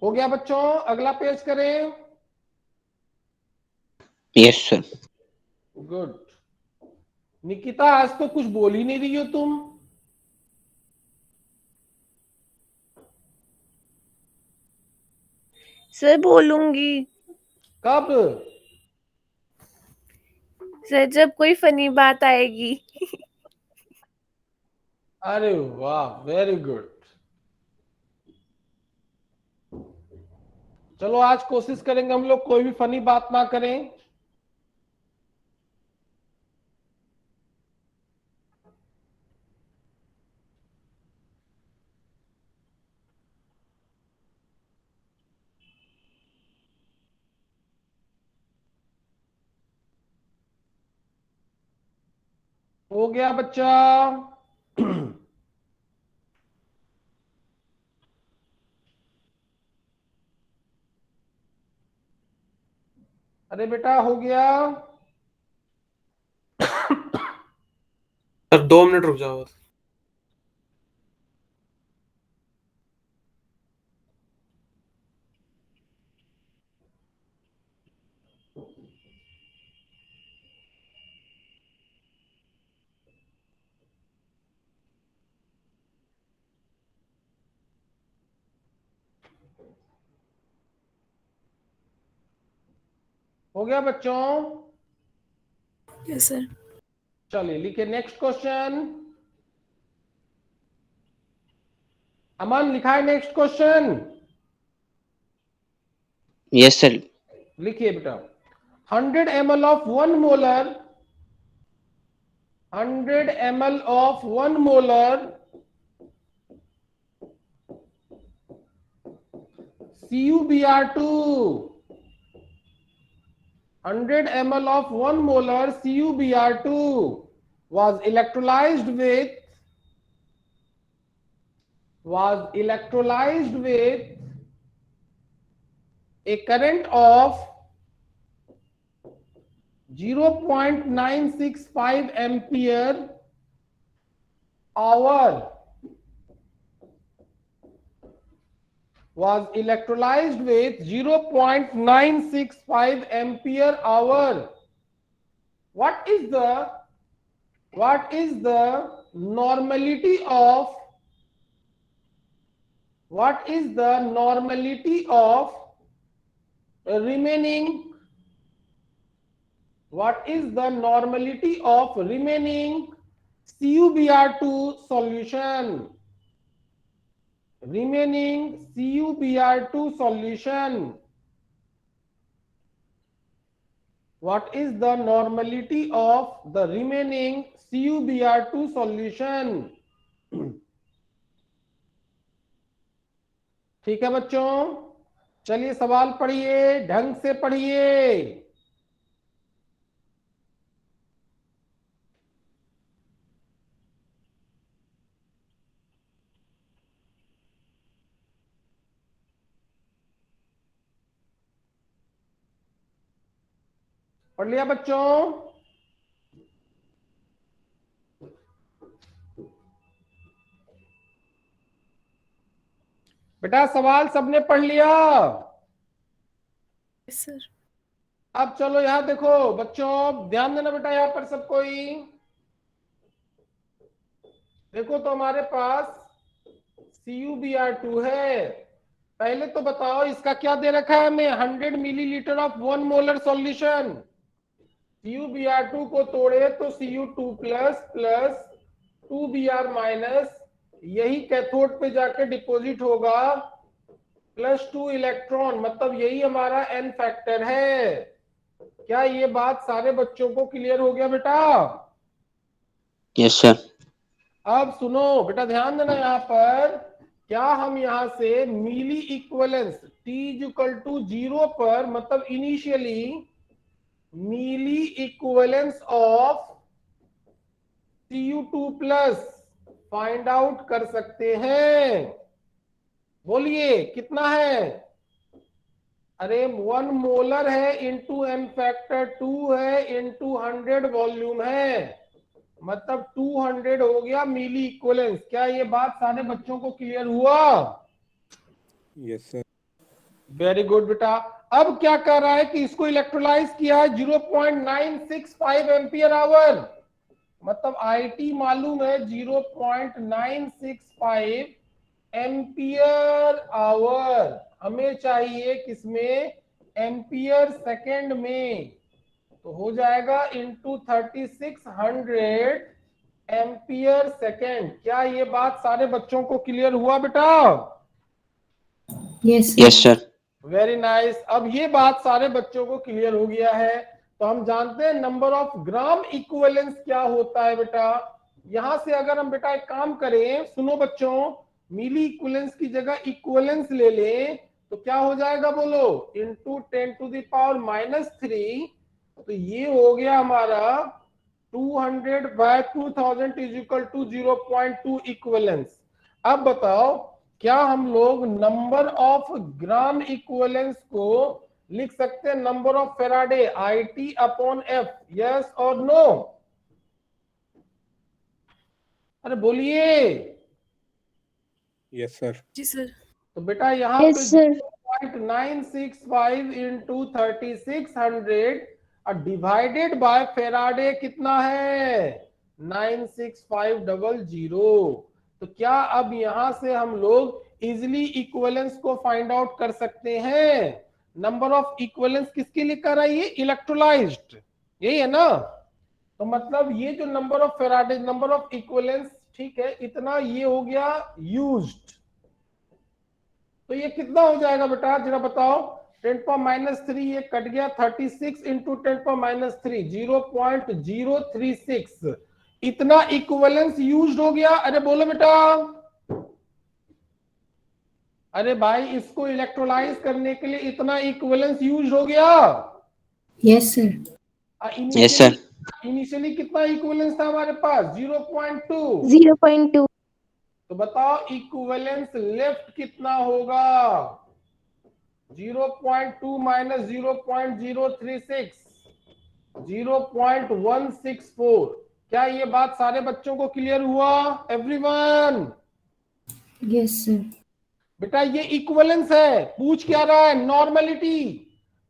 हो गया बच्चों, अगला पेज करें। Yes sir. गुड। निकिता, आज तो कुछ बोल ही नहीं रही हो तुम। सर बोलूंगी कब? सर जब कोई फनी बात आएगी। अरे वाह, वेरी गुड। चलो आज कोशिश करेंगे हम लोग कोई भी फनी बात ना करें। हो गया बच्चा? अरे बेटा हो गया? सर 2 मिनट रुक जाओ बस। हो गया बच्चों? Yes sir. चलिए लिखिए नेक्स्ट क्वेश्चन। अमन लिखा है नेक्स्ट क्वेश्चन? Yes sir. लिखिए बेटा, 100 ml of 1 molar 100 ml of 1 molar CuBr2 100 ml of 1 molar CuBr2 was electrolyzed with a current of 0.965 ampere hour. was electrolyzed with 0.965 ampere hour. What is the normality of remaining CuBr2 solution? Remaining CuBr2 solution. What is the normality of the remaining CuBr2 solution? ठीक है बच्चों, चलिए सवाल पढ़िए, ढंग से पढ़िए। पढ़ लिया बच्चों? बेटा सवाल सबने पढ़ लिया? Yes, sir. अब चलो यहां देखो बच्चों, ध्यान देना बेटा यहां पर सब कोई। देखो तो हमारे पास CuBr2 है। पहले तो बताओ इसका क्या दे रखा है हमें, 100 millilitre of 1 molar solution. CuBr2 को तोड़े तो Cu2 प्लस 2Br माइनस, यही कैथोड पे जाके डिपॉजिट होगा, +2 इलेक्ट्रॉन, मतलब यही हमारा n फैक्टर है। क्या ये बात सारे बच्चों को क्लियर हो गया बेटा? Yes sir. अब सुनो बेटा, ध्यान देना यहाँ पर, क्या हम यहाँ से मिली इक्वलेंस T=0 पर, मतलब initially milli equivalence of Cu2 plus find out कर सकते हैं? बोलिए कितना है? अरे 1 मोलर है इंटू n फैक्टर 2 है इंटू 100 वॉल्यूम है, मतलब 200 हो गया मिली इक्वलेंस। क्या ये बात सारे बच्चों को क्लियर हुआ? Yes sir. वेरी गुड बेटा। अब क्या कर रहा है कि इसको इलेक्ट्रोलाइज किया है 0.965 एम्पियर आवर, मतलब IT मालूम है 0.965 एम्पियर आवर, हमें चाहिए किसमें, एम्पियर सेकेंड में, तो हो जाएगा इंटू 3600 एम्पियर सेकेंड। क्या ये बात सारे बच्चों को क्लियर हुआ बेटा? Yes, yes sir. Very nice. अब ये बात सारे बच्चों को क्लियर हो गया है, तो हम जानते हैं नंबर ऑफ ग्राम इक्विवेलेंस क्या होता है बेटा। यहां से अगर हम बेटा एक काम करें, सुनो बच्चों, मिली इक्विवेलेंस की जगह इक्विवेलेंस ले लें तो क्या हो जाएगा बोलो, इंटू 10⁻³ तो ये हो गया हमारा 200/2000 = 0.2 इक्विवेलेंस। अब बताओ क्या हम लोग नंबर ऑफ ग्राम इक्विवेलेंस को लिख सकते हैं number of Faraday IT/F? Yes और नो? अरे बोलिए। Yes sir. जी सर। तो बेटा यहाँ Yes, पे sir. 0.965 इंटू 3600 और डिवाइडेड बाय फेराडे कितना है, 96500। तो क्या अब यहां से हम लोग इजिली इक्विवेलेंस को फाइंड आउट कर सकते हैं? नंबर ऑफ इक्विवेलेंस किसके लिए कर रहा है ये, इलेक्ट्रोलाइज्ड, यही है ना? तो मतलब ये जो number of Faraday, number of equivalence, ठीक है, इतना ये हो गया यूज्ड। तो ये कितना हो जाएगा बेटा जरा बताओ, 10⁻³ ये कट गया, 36 इंटू 10⁻³ 0.036, इतना इक्विवेलेंस यूज्ड हो गया। अरे बोलो बेटा। अरे भाई इसको इलेक्ट्रोलाइज करने के लिए इतना इक्विवेलेंस यूज्ड हो गया। Yes, sir. Yes sir. Initially कितना इक्विवेलेंस था हमारे पास, 0.2। 0.2. तो बताओ इक्विवेलेंस लेफ्ट कितना होगा, 0.2 माइनस 0.036, 0.164। क्या ये बात सारे बच्चों को क्लियर हुआ एवरीवन? Yes, sir. बेटा ये इक्विवेलेंस है, पूछ क्या रहा है, नॉर्मलिटी।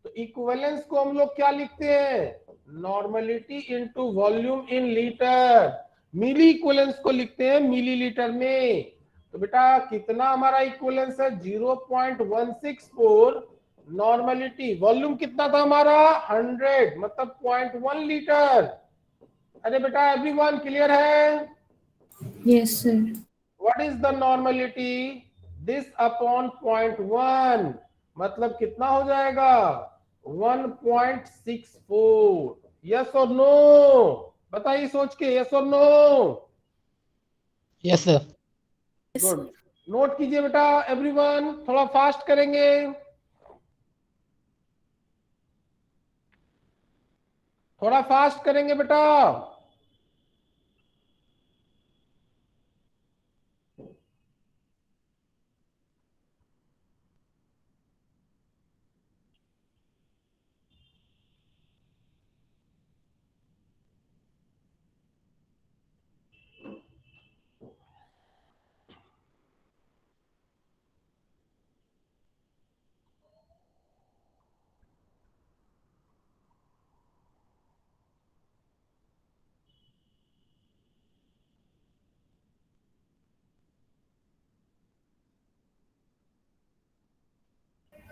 तो इक्विवेलेंस को हम लोग क्या लिखते हैं, normality into volume in litre. Milli equivalents को लिखते हैं मिलीलीटर में। तो बेटा कितना हमारा इक्विवेलेंस है, 0.164। नॉर्मलिटी, वॉल्यूम कितना था हमारा, 100, मतलब 0.1 लीटर। अरे बेटा एवरीवन क्लियर है? Yes, sir. What is the normality, this upon 0.1, मतलब कितना हो जाएगा, 1.64। यस और नो, बताइए सोच के, यस और no. Yes, sir. Good, note कीजिए बेटा एवरीवन, थोड़ा फास्ट करेंगे। थोड़ा फास्ट करेंगे बेटा।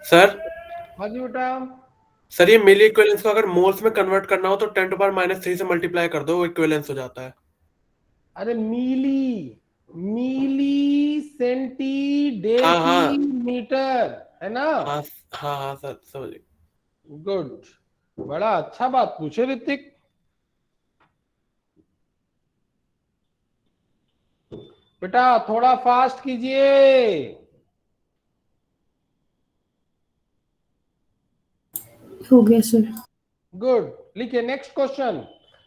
सर हाँ जी बेटा। सर ये मिली इक्विवेलेंस को अगर मोल्स में कन्वर्ट करना हो तो 10⁻³ से मल्टीप्लाई कर दो, वो इक्विवेलेंस हो जाता है। अरे मिली, मिली हाँ हाँ सेंटीमीटर है ना। हाँ हाँ हाँ सर समझ गए। गुड, बड़ा अच्छा बात पूछे ऋतिक। बेटा थोड़ा फास्ट कीजिए। हो गया सर। गुड, लिखिए नेक्स्ट क्वेश्चन।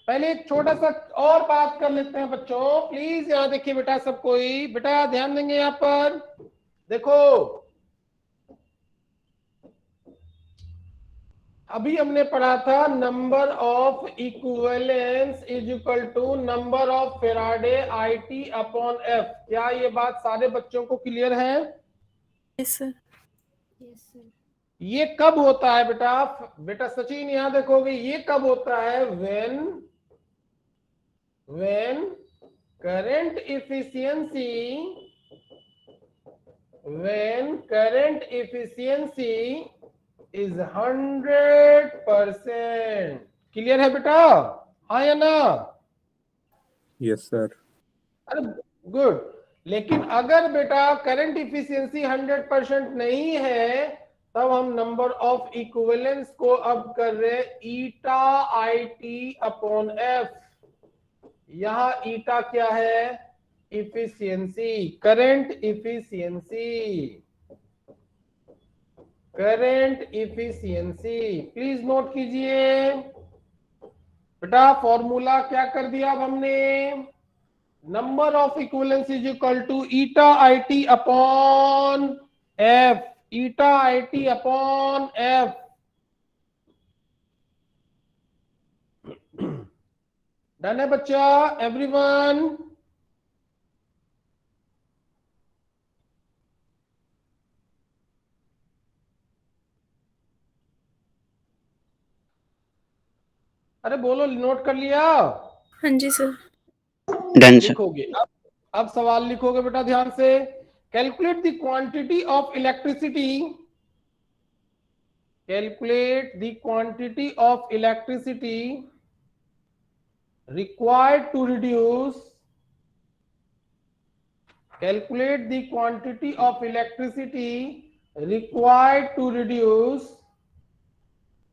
पहले एक छोटा सा और बात कर लेते हैं बच्चों, प्लीज यहाँ देखिए बेटा, सब कोई बेटा ध्यान देंगे यहाँ पर। देखो अभी हमने पढ़ा था number of equivalents is equal to number of Faraday IT upon F। क्या ये बात सारे बच्चों को क्लियर है? Yes sir. Yes, sir. ये कब होता है बेटा, बेटा सचिन यहां देखोगे, ये कब होता है, when current efficiency is 100%। Clear है बेटा, हाँ या ना? Yes, sir. अरे गुड, लेकिन अगर बेटा करंट इफिशियंसी 100% नहीं है, तब हम नंबर ऑफ इक्विवेलेंस को अब कर रहे ईटा IT अपॉन F। यहां ईटा क्या है, efficiency, current efficiency, current efficiency. Please note कीजिए बेटा, फॉर्मूला क्या कर दिया अब हमने, number of equivalents is equal to eta IT upon F, eta IT upon F। Done है बच्चा एवरीवन? अरे बोलो, नोट कर लिया? हाँ जी सर। Done sir. लिखोगे अब सवाल लिखोगे बेटा ध्यान से। Calculate the quantity of electricity, calculate the quantity of electricity required to reduce, calculate the quantity of electricity required to reduce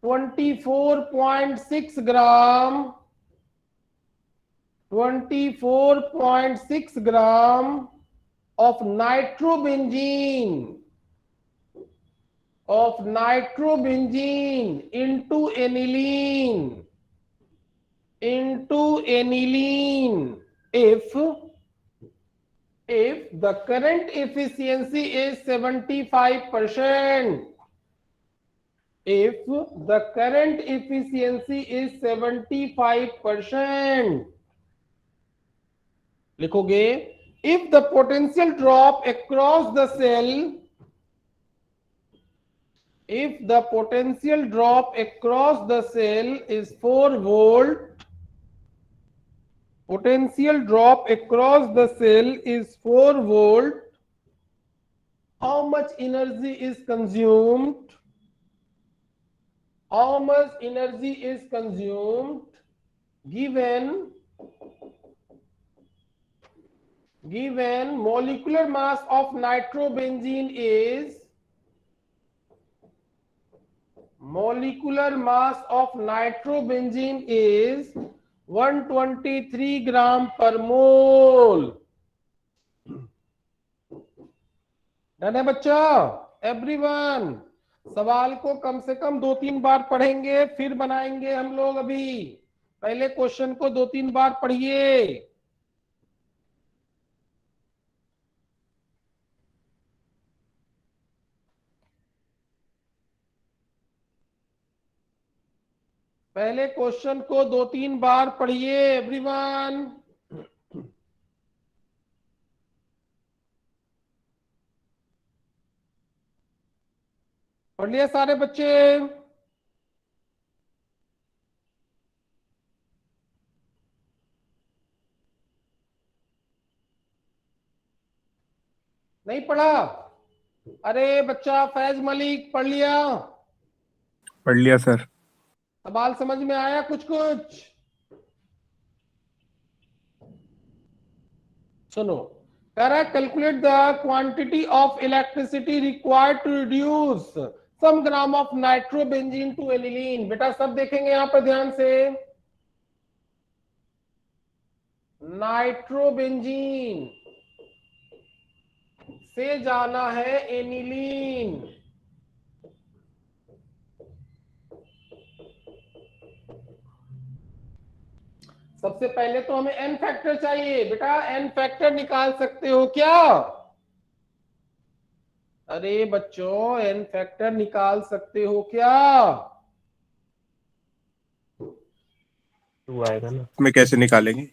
24.6 gram, 24.6 gram of nitrobenzene, into aniline, if the current efficiency is 75%, if the current efficiency is 75%, लिखोगे if the potential drop across the cell, if the potential drop across the cell is 4 volt, potential drop across the cell is 4 volt, how much energy is consumed? How much energy is consumed given molecular mass of nitrobenzene is 123 gram per mole. Done है बच्चा? Everyone सवाल को कम से कम 2-3 बार पढ़ेंगे, फिर बनाएंगे हम लोग। अभी पहले क्वेश्चन को 2-3 बार पढ़िए। पहले क्वेश्चन को 2-3 बार पढ़िए एवरीवन। पढ़ लिए सारे बच्चे? नहीं पढ़ा? अरे बच्चा फैज मलिक पढ़ लिया? पढ़ लिया सर। सवाल समझ में आया कुछ कुछ? सुनो, कह रहा है calculate the quantity of electricity required to reduce some gram of nitrobenzene to aniline. बेटा सब देखेंगे यहां पर ध्यान से। नाइट्रोबेंजीन से जाना है एनिलीन। सबसे पहले तो हमें एन फैक्टर चाहिए। बेटा एन फैक्टर निकाल सकते हो क्या? अरे बच्चों एन फैक्टर निकाल सकते हो क्या? तू आएगा ना, इसमें कैसे निकालेंगे?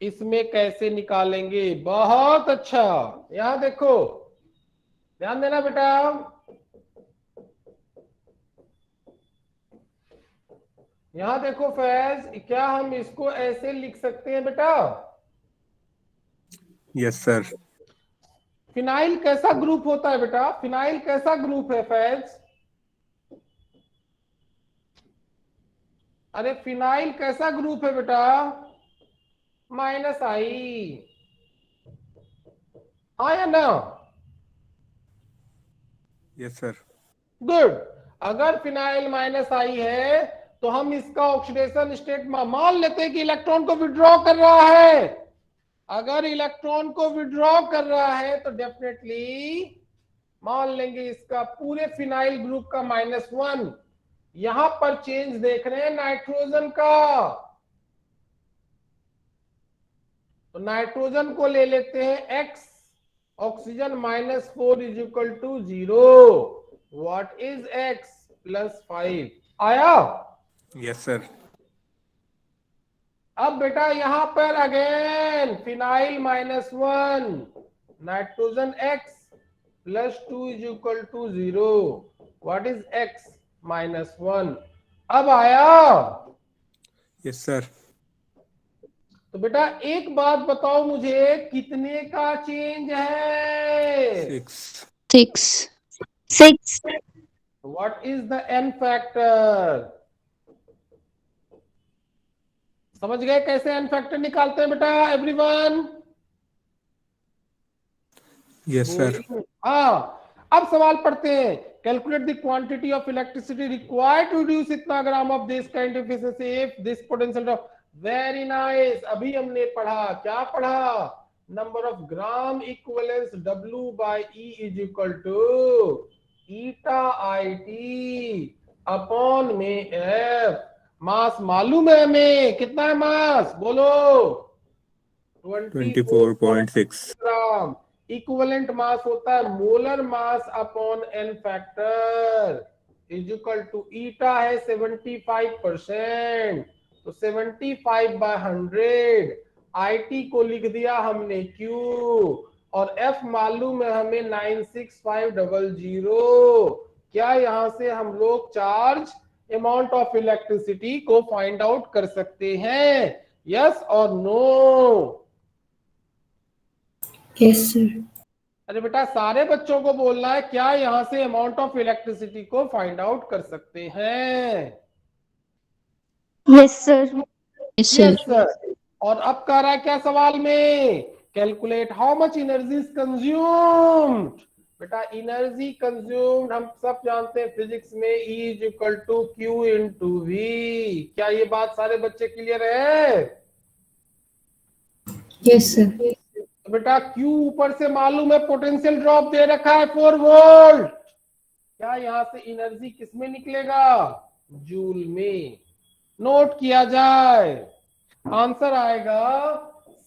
इसमें कैसे निकालेंगे? बहुत अच्छा, यहां देखो, ध्यान देना बेटा। यहां देखो फैज, क्या हम इसको ऐसे लिख सकते हैं बेटा? Yes sir. फिनाइल कैसा ग्रुप होता है बेटा? फिनाइल कैसा ग्रुप है फैज? अरे फिनाइल कैसा ग्रुप है बेटा? -I। हाँ या ना? Yes sir. गुड। अगर फिनाइल -I है तो हम इसका ऑक्सीडेशन स्टेट मान लेते हैं कि इलेक्ट्रॉन को विड्रॉ कर रहा है। अगर इलेक्ट्रॉन को विड्रॉ कर रहा है तो डेफिनेटली मान लेंगे इसका पूरे फिनाइल ग्रुप का -1। यहां पर चेंज देख रहे हैं नाइट्रोजन का, तो नाइट्रोजन को ले लेते हैं X, oxygen -4 is equal to 0। What is X? +5 आया? Yes sir. अब बेटा यहां पर again phenyl -1, nitrogen X +2 is equal to 0। What is X? -1। अब आया? Yes sir. तो बेटा एक बात बताओ मुझे, कितने का चेंज है? 6 what is the n factor? समझ गए कैसे एन फैक्टर निकालते हैं बेटा एवरीवन? Yes sir. हाँ, अब सवाल पढ़ते हैं। Calculate the quantity of electricity required to reduce इतना gram of this kind of efficiency if this potential drop. Very nice. अभी हमने पढ़ा, क्या पढ़ा? Number of gram equivalence W/E is equal to ηIT upon में F। मास मालूम है हमें, कितना है मास? बोलो। 24.6 ग्राम। इक्विवेलेंट मास होता है molar mass upon n factor is equal to eta है 75%, तो 75/100। IT को लिख दिया हमने Q और F मालूम है हमें 96500, क्या यहां से हम लोग चार्ज अमाउंट ऑफ इलेक्ट्रिसिटी को फाइंड आउट कर सकते हैं? यस और नो? Yes, sir. अरे बेटा सारे बच्चों को बोलना है, क्या यहां से अमाउंट ऑफ इलेक्ट्रिसिटी को फाइंड आउट कर सकते हैं? Yes, sir. Yes, yes sir. Sir. और अब कह रहा है क्या सवाल में? Calculate how much energy is consumed. बेटा एनर्जी कंज्यूम्ड हम सब जानते हैं फिजिक्स में, E is equal to q into V. क्या ये बात सारे बच्चे क्लियर है? Yes, sir. तो बेटा Q ऊपर से मालूम है, पोटेंशियल ड्रॉप दे रखा है 4 वोल्ट। क्या यहां से एनर्जी किस में निकलेगा? जूल में। नोट किया जाए, आंसर आएगा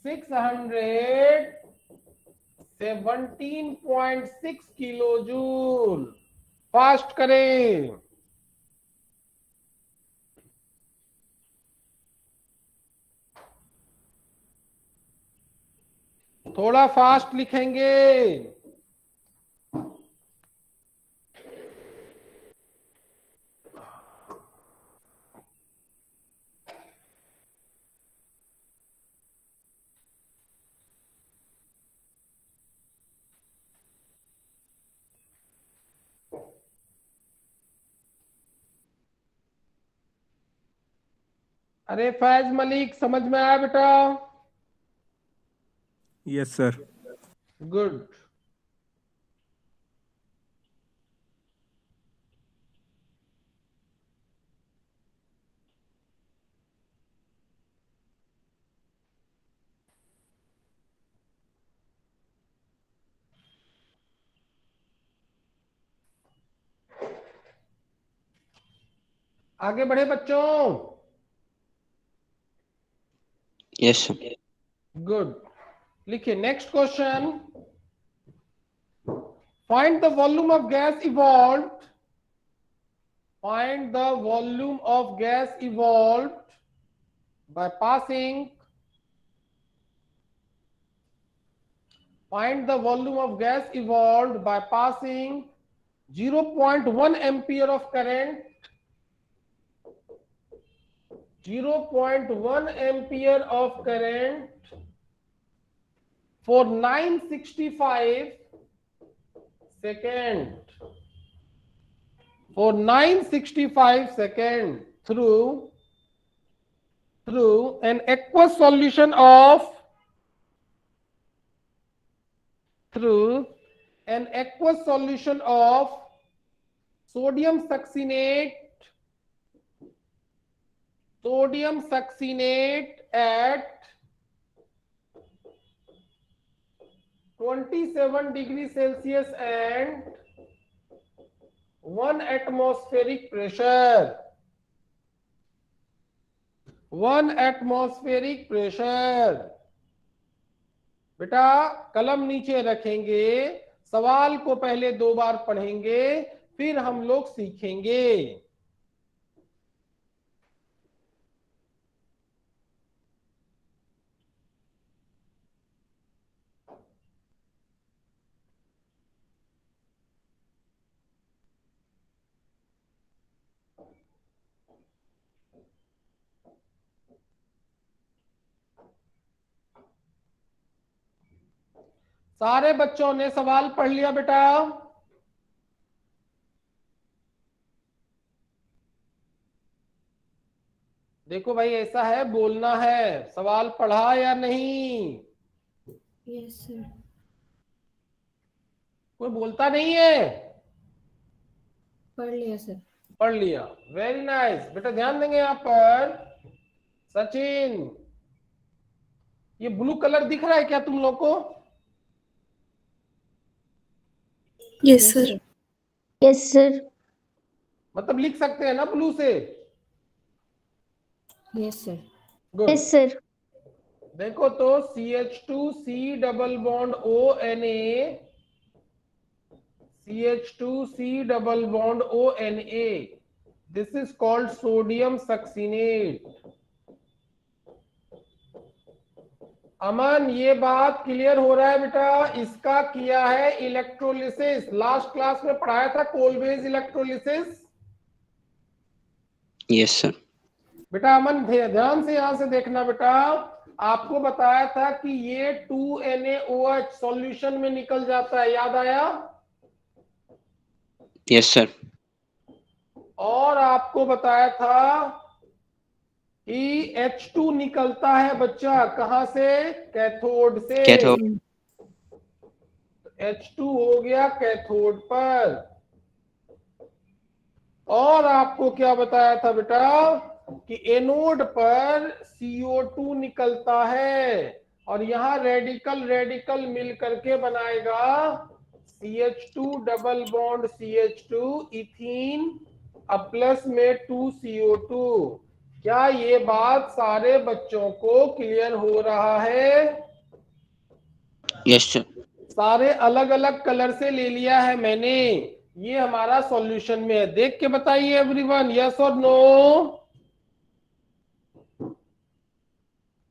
617.6 किलो जूल। फास्ट करें। थोड़ा फास्ट लिखेंगे। अरे फैज मलिक समझ में आया बेटा? Yes sir. गुड। आगे बढ़े बच्चों। Yes sir. गुड। लिखिए next question. Find the volume of gas evolved. Find the volume of gas evolved by passing. Find the volume of gas evolved by passing 0.1 ampere of current. 0.1 ampere of current for 965 seconds. For 965 seconds through an aqueous solution of sodium succinate at 27 degrees Celsius and 1 atmospheric pressure. 1 atmospheric pressure. बेटा कलम नीचे रखेंगे, सवाल को पहले 2 बार पढ़ेंगे, फिर हम लोग सीखेंगे। सारे बच्चों ने सवाल पढ़ लिया बेटा? देखो भाई ऐसा है, बोलना है, सवाल पढ़ा या नहीं? Yes, sir. कोई बोलता नहीं है? पढ़ लिया सर। पढ़ लिया, वेरी नाइस बेटा। ध्यान देंगे यहाँ पर। सचिन, ये ब्लू कलर दिख रहा है क्या तुम लोग को? Yes, sir. Yes, sir. मतलब लिख सकते हैं ना ब्लू से? Yes, sir. Good. Yes, sir. देखो तो CH2C double bond ONA, CH2C double bond ONA, this is called sodium succinate. अमन ये बात क्लियर हो रहा है बेटा? इसका किया है इलेक्ट्रोलिसिस, लास्ट क्लास में पढ़ाया था कोलबेज इलेक्ट्रोलिसिस। Yes sir. बेटा अमन ध्यान से यहां से देखना बेटा, आपको बताया था कि ये 2NaOH सॉल्यूशन में निकल जाता है, याद आया? Yes sir. और आपको बताया था कि H2 निकलता है बच्चा कहां से? कैथोड से। कैथोड। H2 हो गया कैथोड पर। और आपको क्या बताया था बेटा कि एनोड पर CO2 निकलता है और यहां रेडिकल रेडिकल मिल करके बनाएगा CH2 double bond CH2 ethene, अब प्लस में 2CO2। क्या ये बात सारे बच्चों को क्लियर हो रहा है? Yes sir. सारे अलग अलग कलर से ले लिया है मैंने, ये हमारा सॉल्यूशन में है। देख के बताइए एवरीवन, यस और नो।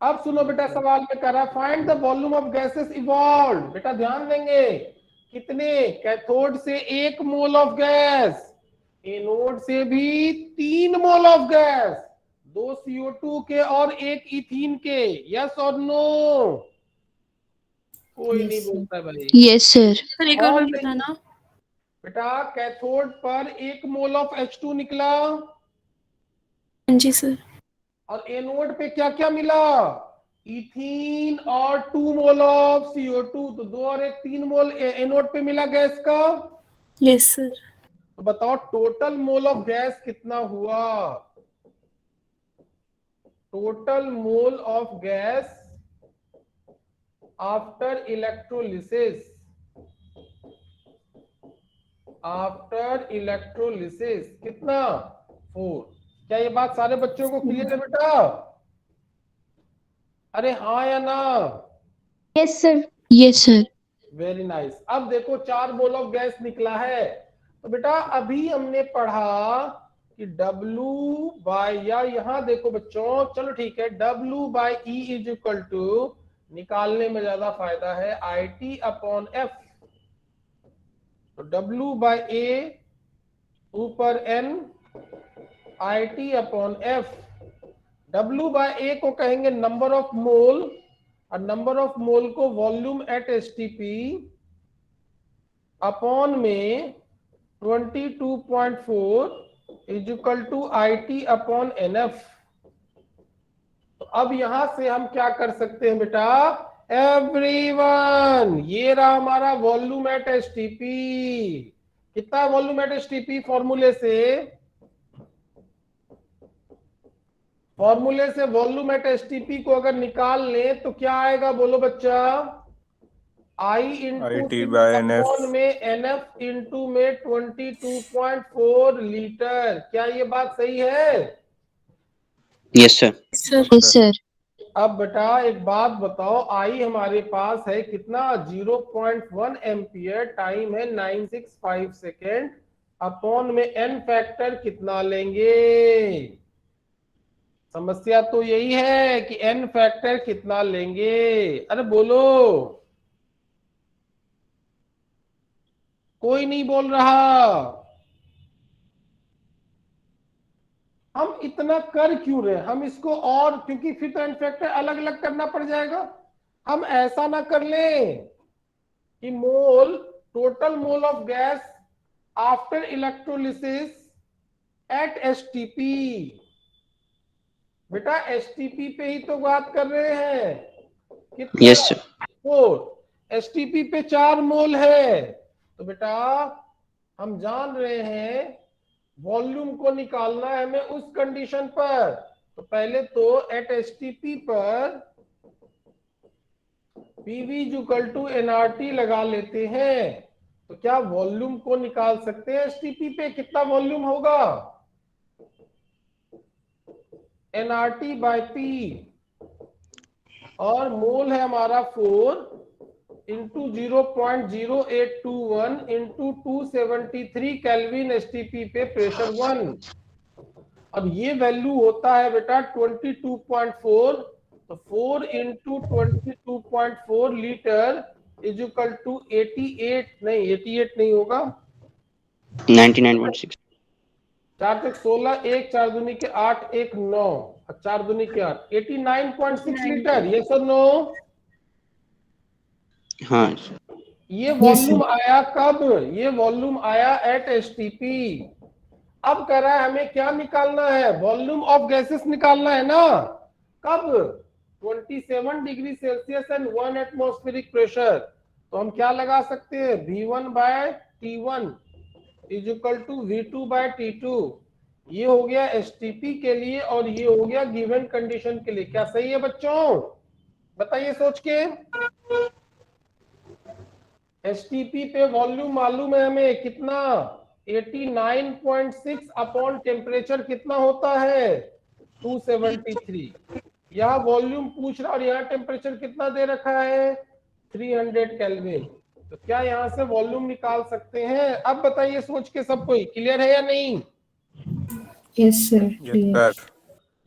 अब सुनो बेटा, सवाल में कह रहा find the volume of gases evolve. बेटा ध्यान देंगे, कितने? कैथोड से 1 मोल ऑफ गैस, एनोड से भी 3 मोल ऑफ गैस, 2 CO2 के और 1 इथीन के। यस और नो? कोई नहीं बोलता भाई। Yes sir. सर एक और बार बताना। बेटा कैथोड पर 1 मोल ऑफ H2 निकला हाँ जी सर। और एनोड पे क्या क्या मिला? इथीन और 2 मोल ऑफ CO2, तो 2 और 1 3 मोल एनोड पे मिला गैस का। Yes sir. तो बताओ टोटल मोल ऑफ गैस कितना हुआ? Total mole of gas after electrolysis, after electrolysis कितना? 4। क्या ये बात सारे बच्चों को क्लियर है बेटा? अरे हाँ या ना? Yes sir. Yes sir. Very nice. अब देखो 4 मोल ऑफ गैस निकला है। तो बेटा अभी हमने पढ़ा कि W बाय, या यहां देखो बच्चों, चलो ठीक है, W by E is equal to, निकालने में ज्यादा फायदा है, IT अपॉन F। तो W बाय A ऊपर N, IT upon F। W by A को कहेंगे नंबर ऑफ मोल और नंबर ऑफ मोल को वॉल्यूम एट STP अपॉन में 22.4 is equal to IT upon NF। तो अब यहां से हम क्या कर सकते हैं बेटा एवरीवन? ये रहा हमारा वॉल्यूम एट STP। कितना वॉल्यूम एट STP? फॉर्मूले से वॉल्यूम एट STP को अगर निकाल लें तो क्या आएगा? बोलो बच्चा। I इंटू में NF इंटू में 22.4 लीटर। क्या ये बात सही है? Yes sir. Yes sir. अब बेटा एक बात बताओ, I हमारे पास है कितना? 0.1 एम्पियर, टाइम है 965 सेकेंड, अपॉन में N फैक्टर कितना लेंगे? समस्या तो यही है कि N फैक्टर कितना लेंगे। अरे बोलो, कोई नहीं बोल रहा। हम इतना कर क्यों रहे? हम इसको और, क्योंकि फिर तो N फैक्टर अलग अलग करना पड़ जाएगा। हम ऐसा ना कर लें कि mole, total mole of gas after electrolysis at STP। बेटा STP पे ही तो बात कर रहे हैं। कितना? Yes sir. 4। STP पे 4 मोल है। तो बेटा हम जान रहे हैं वॉल्यूम को निकालना है हमें उस कंडीशन पर। तो पहले तो एट STP पर PV इक्वल टू nRT लगा लेते हैं। तो क्या वॉल्यूम को निकाल सकते हैं? STP पे कितना वॉल्यूम होगा? nRT बाय P, और मोल है हमारा 4 इंटू 0.0821 इंटू 273 केल्विन STP पे प्रेशर 1। अब ये वैल्यू होता है बेटा 22.4। तो 4 into 22.4 litre is equal to 88 नहीं होगा, 99.6. 4 तक 16, 1 4 दूनी के 8, 1 9, 4 दूनी के 8, 89.6 लीटर। यस और नो? हाँ ये वॉल्यूम आया कब? ये वॉल्यूम आया एट एसटीपी। अब कह रहा है हमें क्या निकालना है? वॉल्यूम ऑफ गैसेस निकालना है ना। कब? 27 degree Celsius and 1 atmospheric pressure. तो हम क्या लगा सकते हैं? V1 by T1 is equal to V2 by T2। ये हो गया एसटीपी के लिए और ये हो गया गिवन कंडीशन के लिए। क्या सही है बच्चों? बताइए सोच के। एसटीपी पे वॉल्यूम मालूम है हमें कितना? 89.6 अपॉन टेम्परेचर कितना होता है? 273। यहाँ वॉल्यूम पूछ रहा और यहाँ टेम्परेचर कितना दे रखा है? 300 केल्विन। तो क्या यहाँ से वॉल्यूम निकाल सकते हैं? अब बताइए सोच के सब कोई। क्लियर है या नहीं? Yes sir.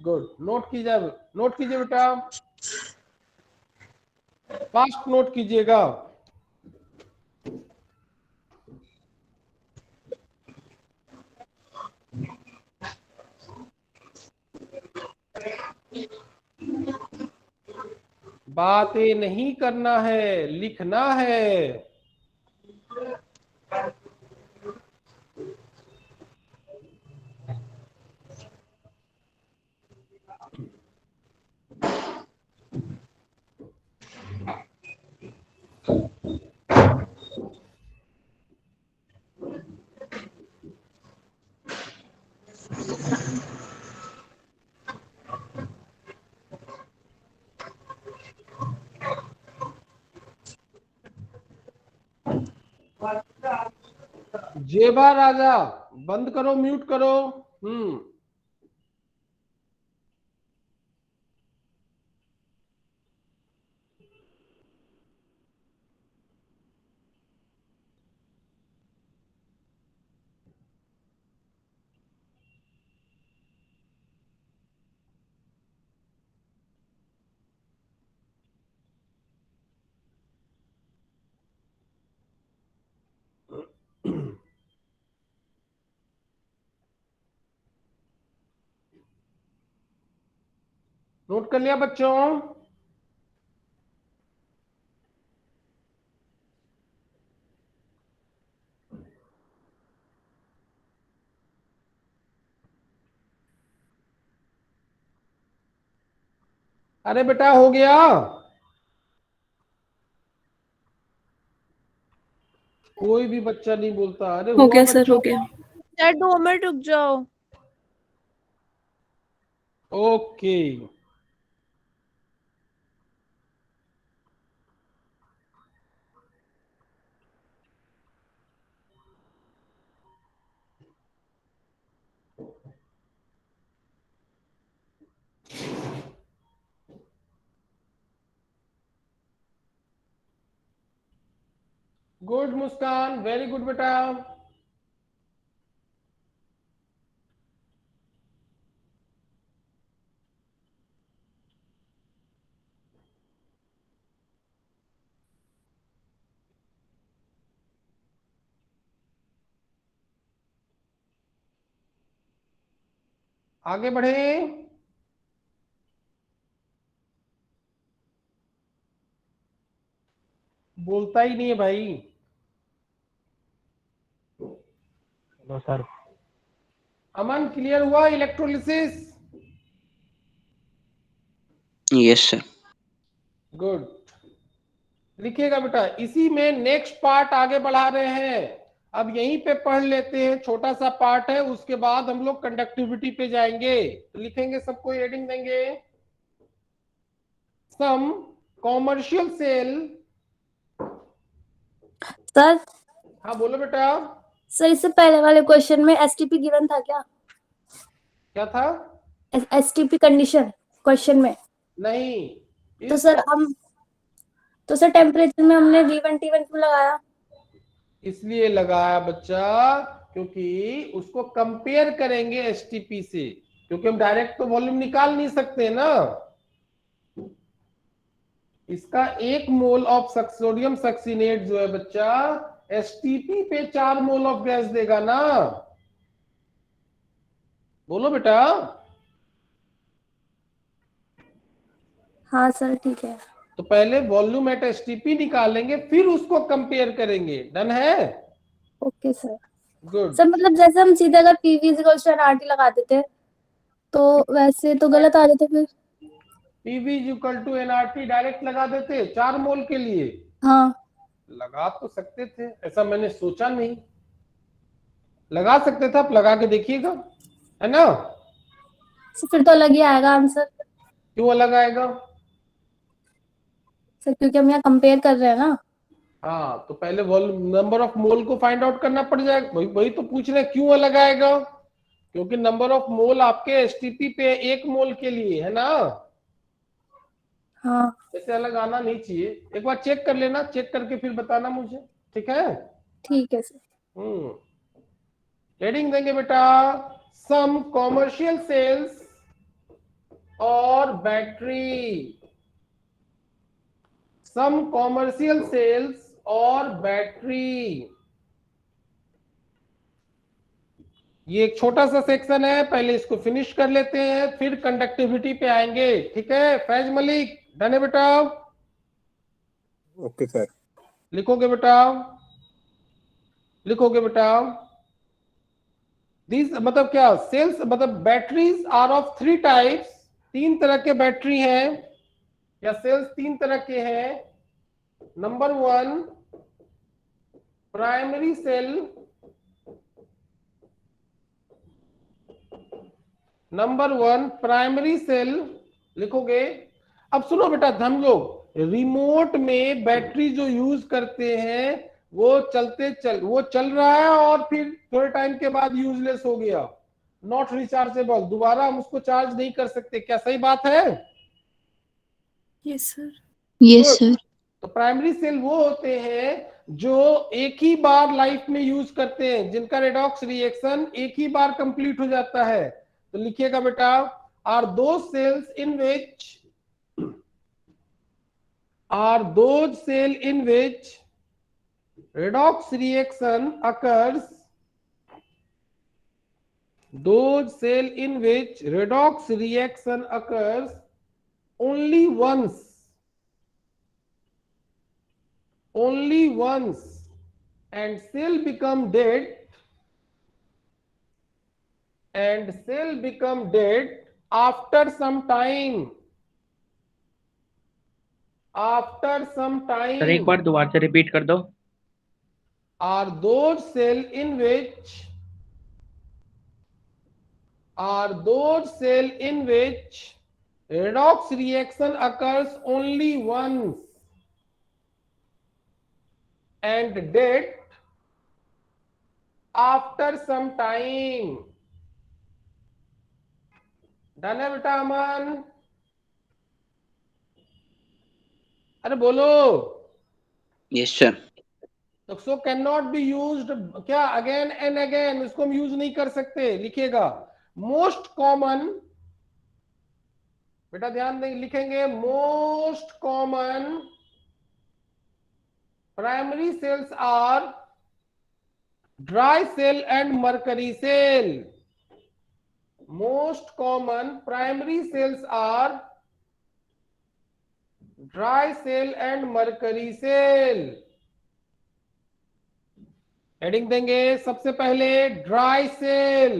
गुड। नोट कीजिए बेटा, फास्ट नोट कीजिएगा। बातें नहीं करना है, लिखना है। जेबा राजा बंद करो, म्यूट करो। नोट कर लिया बच्चों? अरे बेटा हो गया? कोई भी बच्चा नहीं बोलता। अरे हो हुआ गया सर, बच्चों? हो गया। सर 2 मिनट रुक जाओ। Okay. Good Muskan, very good बेटा। आगे बढ़े। बोलता ही नहीं है भाई। Hello sir. अमन क्लियर हुआ इलेक्ट्रोलिसिस? Yes sir. गुड। लिखिएगा बेटा। इसी में नेक्स्ट पार्ट आगे बढ़ा रहे हैं। अब यहीं पे पढ़ लेते हैं, छोटा सा पार्ट है, उसके बाद हम लोग कंडक्टिविटी पे जाएंगे। तो लिखेंगे, सबको हेडिंग देंगे। सम कॉमर्शियल सेल। सर हाँ बोलो बेटा। सर इससे पहले वाले क्वेश्चन में एसटीपी गिवन था क्या? क्या था? एसटीपी कंडीशन क्वेश्चन में नहीं। तो सर टेम्परेचर में हमने V1 T1 क्यों लगाया? इसलिए लगाया बच्चा क्योंकि उसको कंपेयर करेंगे एसटीपी से, क्योंकि हम डायरेक्ट तो वॉल्यूम निकाल नहीं सकते ना। इसका 1 मोल ऑफ सोडियम सक्सीनेट जो है बच्चा एसटीपी पे 4 मोल ऑफ गैस देगा ना। बोलो बेटा। हाँ सर ठीक है। तो पहले वॉल्यूम एट एसटीपी निकालेंगे, फिर उसको कंपेयर करेंगे। डन है? Okay sir. गुड। सर मतलब जैसे हम सीधे अगर पीवी इक्वल्स टू एनआरटी लगा देते तो वैसे तो गलत आ जाते फिर। PV equal to nRT direct लगा देते 4 मोल के लिए। हाँ लगा तो सकते थे, ऐसा मैंने सोचा नहीं। लगा सकते थे, आप लगा के देखिएगा, है ना? सर फिर तो अलग ही आएगा आंसर क्यों अलग आएगा? सर, क्योंकि हम यहाँ कंपेयर कर रहे हैं ना। हाँ, तो पहले नंबर ऑफ मोल को फाइंड आउट करना पड़ जाएगा। वही तो पूछ रहे हैं, क्यों अलग आएगा? क्योंकि नंबर ऑफ मोल आपके एसटीपी पे 1 मोल के लिए है ना। हाँ ऐसे अलग आना नहीं चाहिए। एक बार चेक कर लेना, चेक करके फिर बताना मुझे, ठीक है? ठीक है सर। हेडिंग देंगे बेटा, सम कॉमर्शियल सेल्स और बैटरी। सम कॉमर्शियल सेल्स और बैटरी, ये एक छोटा सा सेक्शन है, पहले इसको फिनिश कर लेते हैं, फिर कंडक्टिविटी पे आएंगे। ठीक है फैज मलिक? डन है बेटा? Okay sir. लिखोगे बेटा? लिखोगे बेटा? दिस मतलब क्या, सेल्स मतलब बैटरीज आर ऑफ 3 टाइप्स। 3 तरह के बैटरी हैं, या सेल्स 3 तरह के हैं। Number 1 primary cell, number 1 primary cell लिखोगे। अब सुनो बेटा, हम लोग रिमोट में बैटरी जो यूज करते हैं वो वो चल रहा है और फिर थोड़े टाइम के बाद यूजलेस हो गया, नॉट रिचार्जेबल, दोबारा हम उसको चार्ज नहीं कर सकते। क्या सही बात है? Yes sir. Yes, sir. तो प्राइमरी सेल वो होते हैं जो एक ही बार लाइफ में यूज करते हैं, जिनका रेडॉक्स रिएक्शन एक ही बार कंप्लीट हो जाता है। तो लिखिएगा बेटा, are those cells in which redox reaction occurs, those cell in which redox reaction occurs only once, and cell become dead, after some time. Sir एक बार दोबारा से रिपीट कर दो। are those cell in which redox reaction occurs only once and dead after some time. Done है बेटा अमन? अरे बोलो। Yes, sir. So can not be used क्या अगेन एंड अगेन, इसको हम यूज नहीं कर सकते। लिखिएगा मोस्ट कॉमन, बेटा ध्यान देंगे, लिखेंगे most common primary cells are dry cell and mercury cell. Most common primary cells are dry cell and mercury cell. Heading देंगे सबसे पहले ड्राई सेल,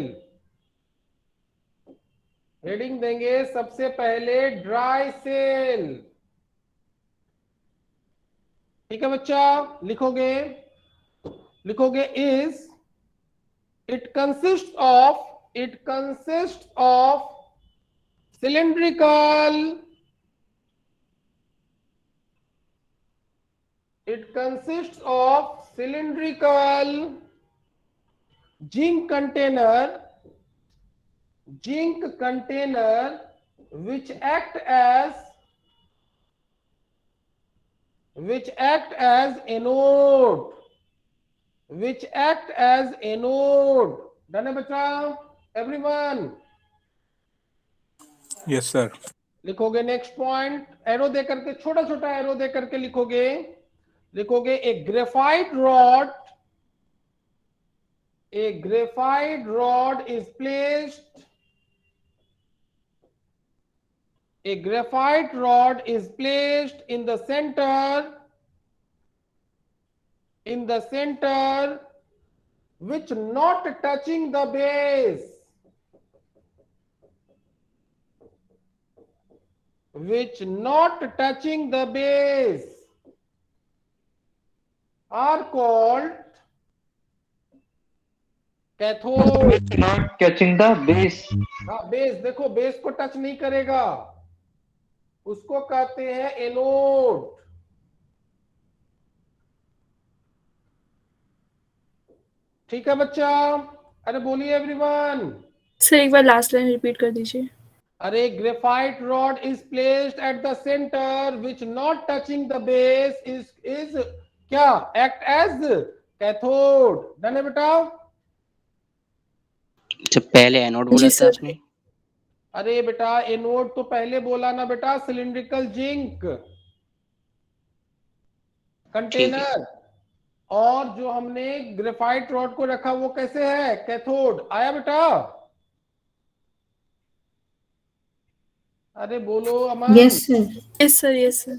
हेडिंग देंगे सबसे पहले ड्राई सेल। ठीक है बच्चा? लिखोगे is it consist of cylindrical, it consists of cylindrical zinc container which act as anode, done है बच्चा? एवरीवन? Yes sir. लिखोगे नेक्स्ट पॉइंट, एरो दे करके, छोटा छोटा एरो दे करके लिखोगे, लिखोगे a graphite rod, a graphite rod is placed, a graphite rod is placed in the center, which not touching the base, which not touching the base are called cathode. Not catching the base. हाँ, base देखो, base को touch नहीं करेगा, उसको कहते हैं anode. ठीक है बच्चा? अरे बोलिए एवरीवन। सर एक बार लास्ट लाइन रिपीट कर दीजिए। अरे graphite rod is placed at the centre which not touching the base is क्या? Act as cathode. डन है बेटा? अच्छा, पहले एनोड बोला था आपने। अरे बेटा एनोड तो पहले बोला ना बेटा, सिलिंड्रिकल जिंक कंटेनर, और जो हमने ग्रेफाइट रॉड को रखा वो कैसे है? कैथोड। आया बेटा? अरे बोलो अमन। Yes, sir. Yes sir, yes sir.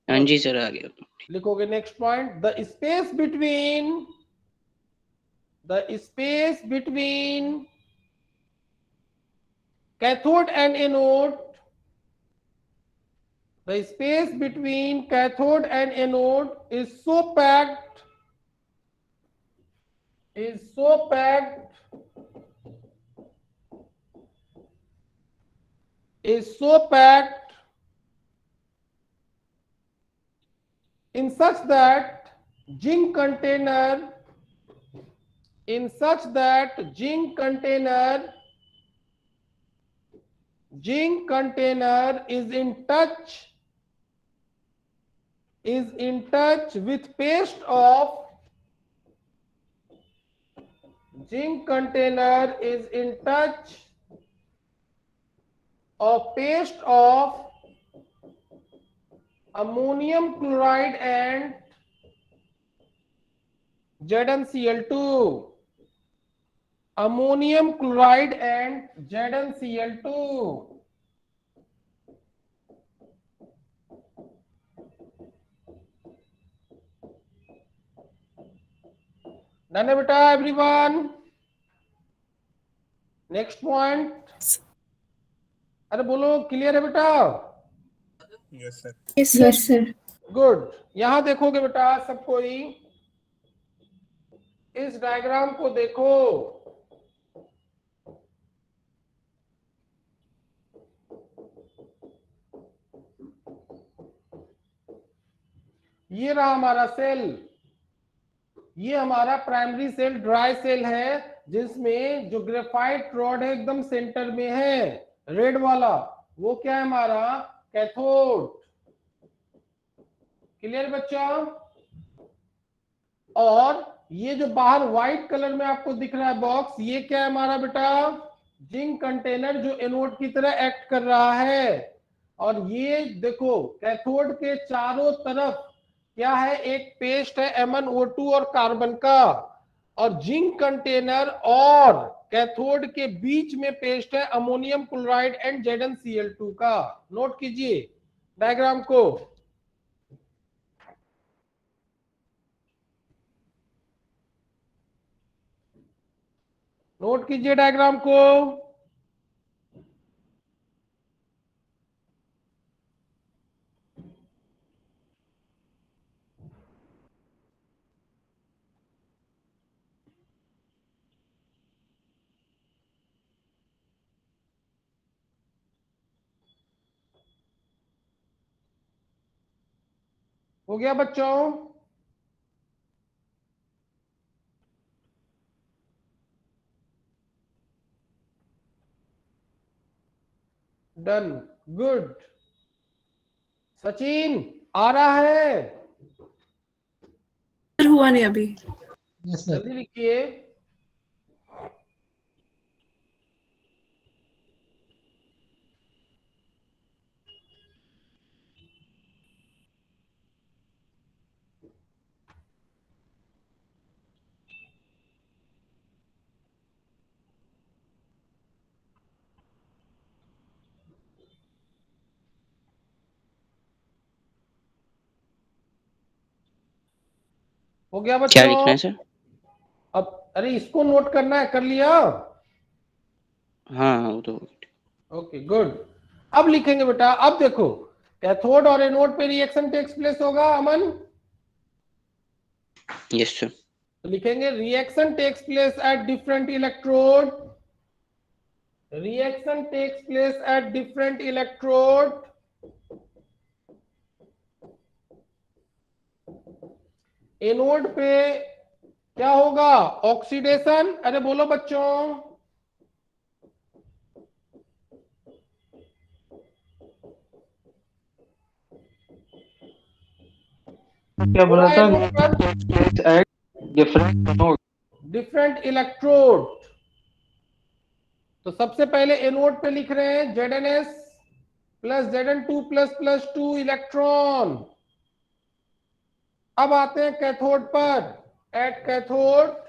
हाँ जी सर, आ गया। लिखोगे next point, the space between cathode and anode, the space between cathode and anode is so packed in such that zinc container is in touch with paste of zinc container is in touch of paste of ammonium chloride and ZnCl2, ammonium chloride and ZnCl2। Done है बेटा everyone? Next point. अरे बोलो, clear है बेटा? Yes sir. Yes, sir. Good. यहां देखोगे बेटा सब कोई, इस डायग्राम को देखो, ये रहा हमारा सेल, ये हमारा प्राइमरी सेल, ड्राई सेल है, जिसमें जो ग्रेफाइट रॉड है एकदम सेंटर में है, रेड वाला, वो क्या है हमारा? कैथोड। क्लियर बच्चा? और ये जो बाहर व्हाइट कलर में आपको दिख रहा है बॉक्स, ये क्या है हमारा बेटा? जिंक कंटेनर, जो एनोड की तरह एक्ट कर रहा है। और ये देखो कैथोड के चारों तरफ क्या है? एक पेस्ट है MnO2 और कार्बन का, और जिंक कंटेनर और कैथोड के बीच में पेस्ट है अमोनियम क्लोराइड एंड ZnCl2 का। नोट कीजिए डायग्राम को। नोट कीजिए डायग्राम को। हो गया बच्चों? Done, good. सचिन आ रहा है? हुआ नहीं अभी। Yes, sir. जल्दी लिखिए। हो गया क्या लिखना बच्चों? है सर? अब अरे इसको नोट करना है, कर लिया? हाँ वो तो ओके गुड। अब लिखेंगे बेटा, अब देखो कैथोड और एनोड पे रिएक्शन टेक्स प्लेस होगा अमन। Yes sir. तो लिखेंगे reaction takes place at different electrode, reaction takes place at different electrode. Anode पे क्या होगा? ऑक्सीडेशन। अरे बोलो बच्चों, क्या बोला था? At at different node. Different electrode. तो सबसे पहले एनोड पे लिख रहे हैं ZnS plus Zn2 plus plus 2 electron. अब आते हैं कैथोड पर। एट कैथोड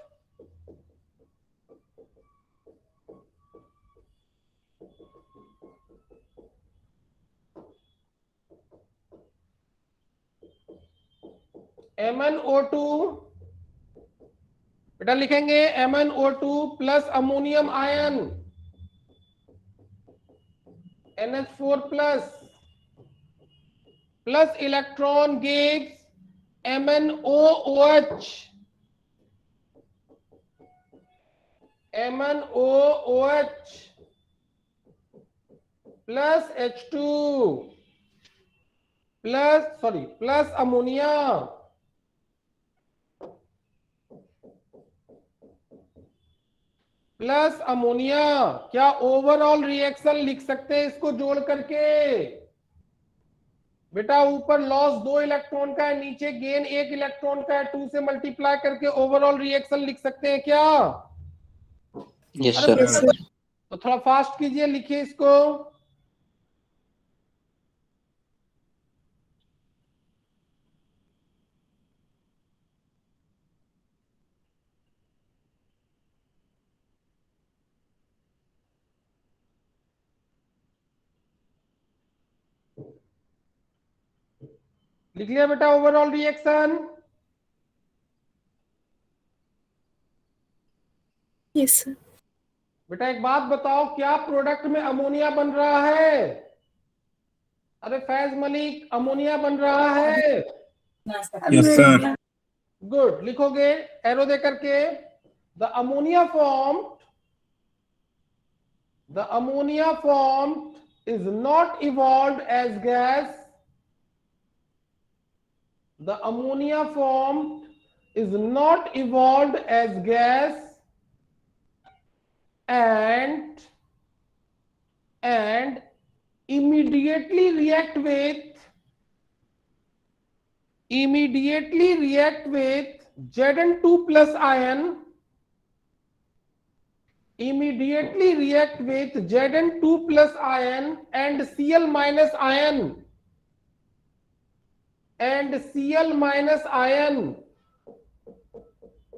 MnO2, बेटा लिखेंगे MnO2 plus ammonium ion NH4 plus electron gives MnOOH, MnOOH plus H2 plus ammonia. Plus ammonia. क्या ओवरऑल रिएक्शन लिख सकते हैं इसको जोड़ करके? बेटा ऊपर लॉस 2 इलेक्ट्रॉन का है, नीचे गेन 1 इलेक्ट्रॉन का है, 2 से मल्टीप्लाई करके ओवरऑल रिएक्शन लिख सकते हैं क्या? यस अरे सर। तो थोड़ा फास्ट कीजिए, लिखिए इसको। लिख लिया बेटा ओवरऑल रिएक्शन? Yes sir. बेटा एक बात बताओ, क्या प्रोडक्ट में अमोनिया बन रहा है? अरे फैज मलिक, अमोनिया बन रहा है? Yes sir. गुड। लिखोगे एरो दे करके, the ammonia formed is not evolved as gas. The ammonia formed is not evolved as gas and immediately react with Zn2 plus ion, immediately react with Zn2 plus ion and Cl minus ion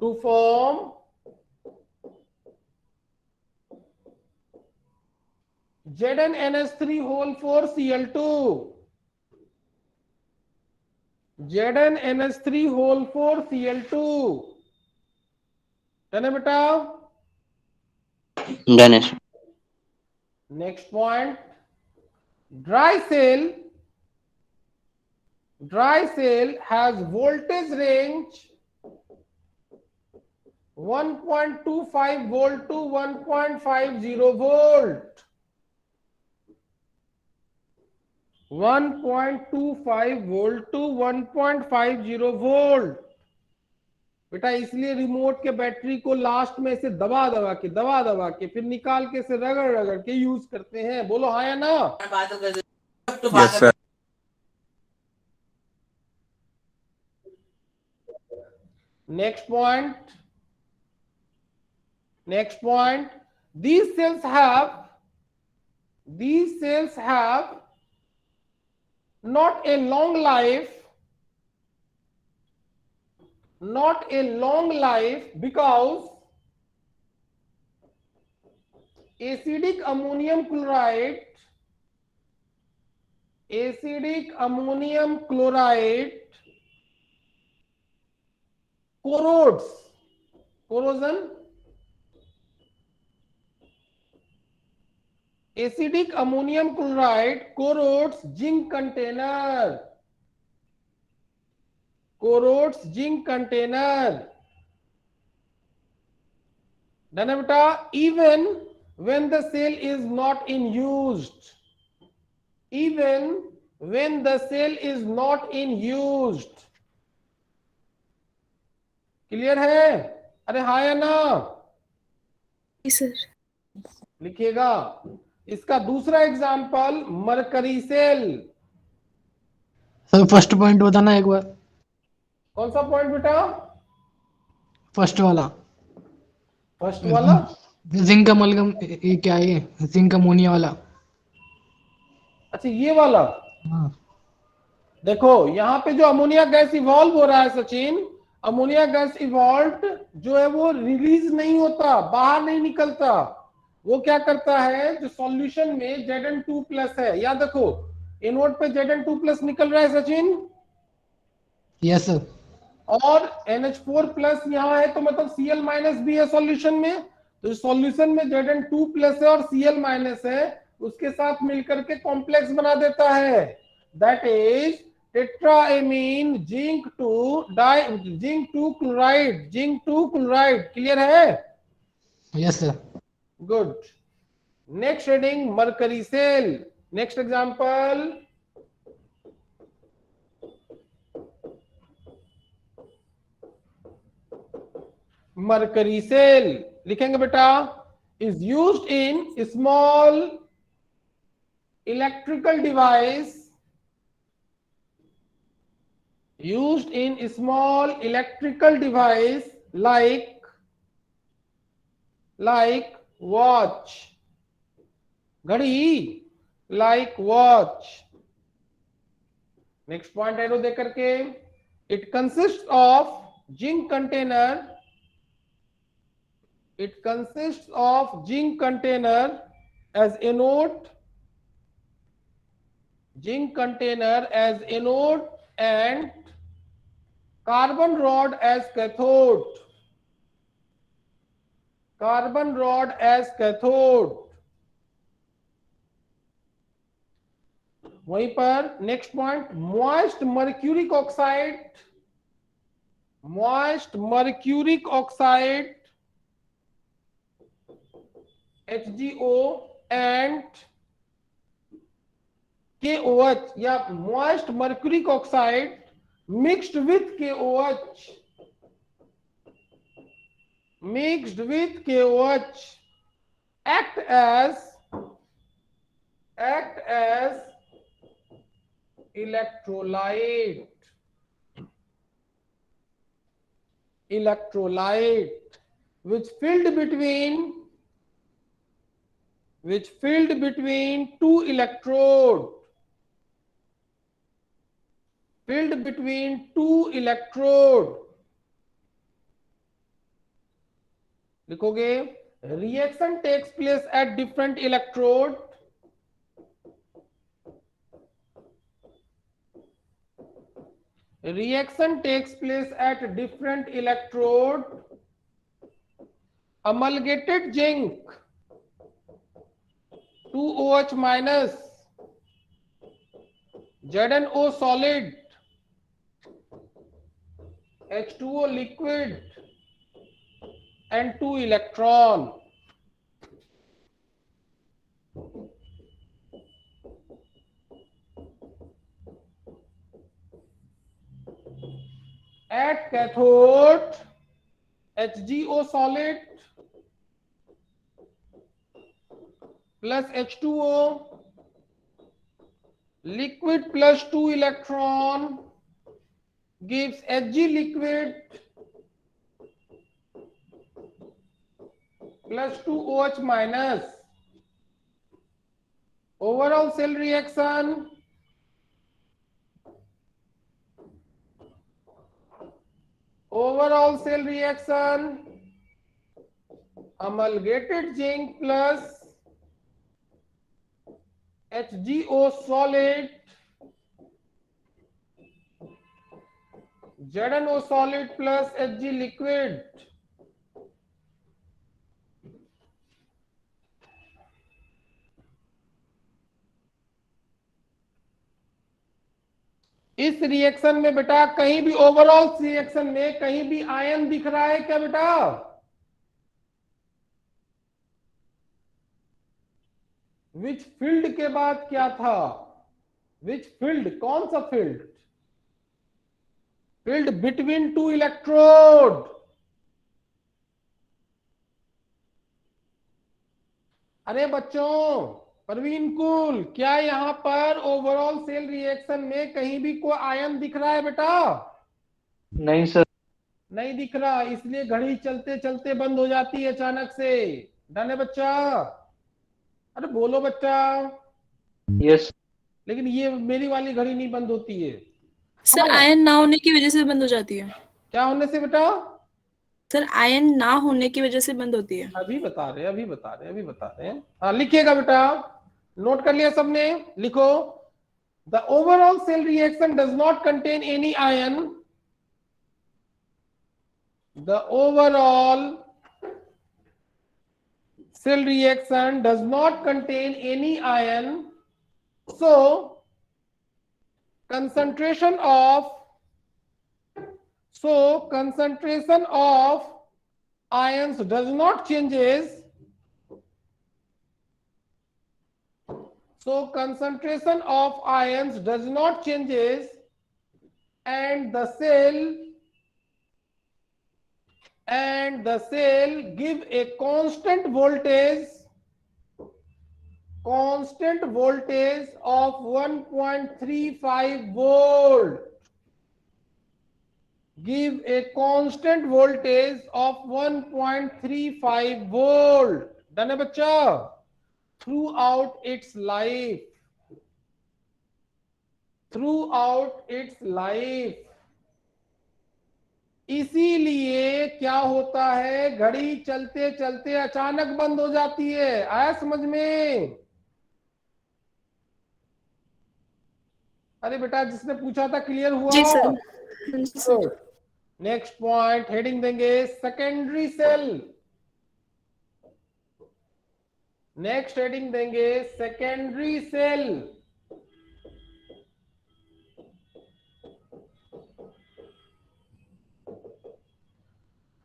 to form ZnNH3 whole 4 Cl2, ZnNH3 whole 4 Cl2। Done है बेटा? Done है sir. Next point, dry cell has voltage range 1.25 volt to 1.50 volt, 1.25 volt to 1.50 volt। बेटा इसलिए remote के battery को last में से दबा दबा के फिर निकाल के से रगड़ के यूज करते हैं। बोलो हाँ या ना? Yes sir. Next point, these cells have not a long life because acidic ammonium chloride corrodes, corrosion, acidic ammonium chloride corrodes zinc container, corrodes zinc container. Done है बेटा? Even when the cell is not in used, even when the cell is not in used. Clear है? अरे हाँ या ना? Sir लिखिएगा। इसका दूसरा example mercury cell. Sir first point बताना एक बार। कौन सा पॉइंट बेटा? फर्स्ट वाला। फर्स्ट वाला जिंक अमलगम, ये क्या है, जिंक अमोनिया वाला। अच्छा ये वाला। हाँ। देखो यहाँ पे जो अमोनिया गैस इवॉल्व हो रहा है सचिन, अमोनिया गैस इवॉल्व जो है वो रिलीज नहीं होता, बाहर नहीं निकलता। वो क्या करता है, जो सॉल्यूशन में Zn2+ है, याद रखो इनवर्ट पे Zn2+ निकल रहा है सचिन, यस सर। और NH4+ यहाँ है, तो मतलब Cl- भी है सॉल्यूशन में। तो सॉल्यूशन में Zn2+ है और Cl- है, उसके साथ मिलकर के कॉम्प्लेक्स बना देता है, that is tetraammine zinc 2 chloride. Clear है? Yes sir. Good. Next heading mercury cell. Next example mercury cell. लिखेंगे बेटा, is used in small electrical device, used in small electrical device like watch, घड़ी, like watch. Next point arrow दे करके, it consist of zinc container, it consists of zinc container as anode, zinc container as anode and carbon rod as cathode, carbon rod as cathode. वहीं पर next point moist mercuric oxide, moist mercuric oxide HgO and KOH, या moist mercuric oxide mixed with KOH, mixed with KOH act as electrolyte, which filled between two electrode, लिखोगे reaction takes place at different electrode, reaction takes place at different electrode, amalgated zinc 2OH minus, ZnO solid, H2O liquid and 2 electron. At cathode, HgO solid plus H2O, liquid plus 2 electron gives Hg liquid plus 2OH minus. Overall cell reaction, amalgated zinc plus HgO solid ZnO solid plus Hg liquid. इस reaction में बेटा कहीं भी overall reaction में कहीं भी ion दिख रहा है क्या बेटा? विच फील्ड के बाद क्या था? विच फील्ड, कौन सा field? Field between two electrode. अरे बच्चों, परवीन कुल, क्या यहां पर ओवरऑल सेल रिएक्शन में कहीं भी कोई आयन दिख रहा है बेटा? नहीं सर। नहीं दिख रहा, इसलिए घड़ी चलते चलते बंद हो जाती है अचानक से। डन है बच्चा? अरे बोलो बच्चा। यस। लेकिन ये मेरी वाली घड़ी नहीं बंद होती है। सर आयन ना होने की वजह से बंद हो जाती है। क्या होने से बेटा? सर आयन ना होने की वजह से बंद होती है। अभी बता रहे हैं। हाँ लिखिएगा बेटा, नोट कर लिया सबने? लिखो, the overall cell reaction does not contain any ion. The overall cell reaction does not contain any ion, so concentration of ions does not changes. So concentration of ions does not changes, and the cell give a constant voltage of 1.35 volt. Give a constant voltage of 1.35 volt. Done है बच्चा? Throughout its life. इसीलिए क्या होता है, घड़ी चलते चलते अचानक बंद हो जाती है। आया समझ में? अरे बेटा, जिसने पूछा था क्लियर हुआ? जी सर। नेक्स्ट पॉइंट हेडिंग देंगे सेकेंडरी सेल। नेक्स्ट हेडिंग देंगे सेकेंडरी सेल।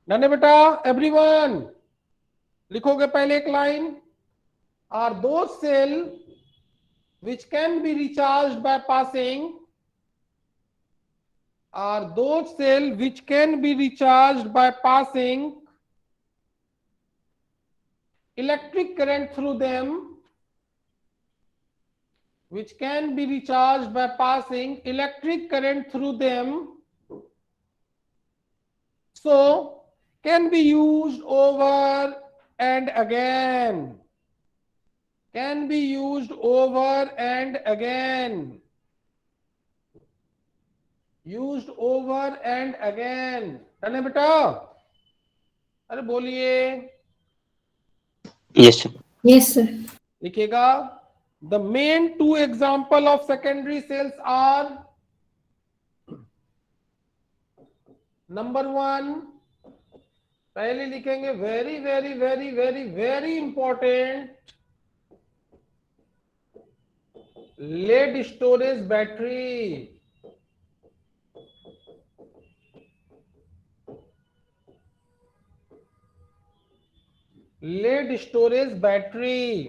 नन्हे बेटा, एवरीवन लिखोगे पहले एक line. Are those cell which can be recharged by passing electric current through them, so can be used over and again. Done है बेटा? अरे बोलिए। Yes sir. Yes, sir. लिखिएगा, the main two example of secondary cells are, number 1, पहले लिखेंगे very very very very very important, lead storage battery. Lead storage battery.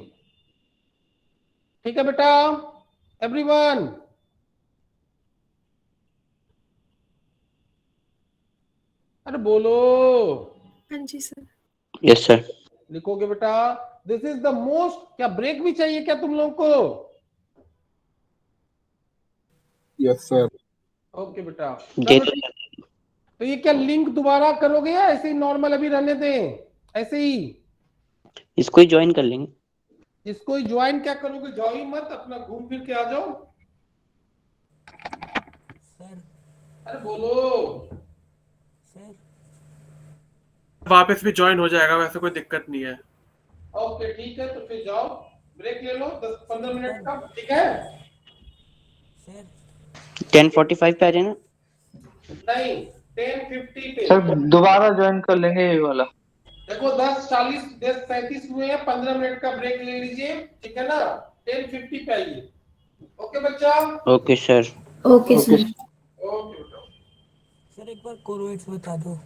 ठीक है बेटा एवरीवन? अरे बोलो। हाँ जी सर। Yes sir. लिखोगे बेटा, दिस इज द मोस्ट। क्या ब्रेक भी चाहिए क्या तुम लोग को? Yes sir. ओके बेटा। दे दो। तो ये क्या लिंक दोबारा करोगे या ऐसे ही नॉर्मल अभी रहने दें? ऐसे ही इसको ही ज्वाइन कर लेंगे। इसको ही ज्वाइन क्या करोगे? जाओ ही मत, अपना घूम फिर के आ जाओ। अरे बोलो। वापस भी ज्वाइन हो जाएगा, वैसे कोई दिक्कत नहीं है। ओके ठीक है, तो फिर जाओ ब्रेक ले लो 10-15 मिनट का। ठीक है 10:45 पे आ जाना। नहीं 10:50 पे। सर दोबारा ज्वाइन कर लेंगे ये वाला। देखो 10:40 10:37 हुए हैं, 15 मिनट का ब्रेक ले लीजिए, ठीक है ना। 10:50 पे आइए। ओके बच्चा। Okay sir. Okay sir. Okay. Sir एक बार कोरोइड्स बता दो।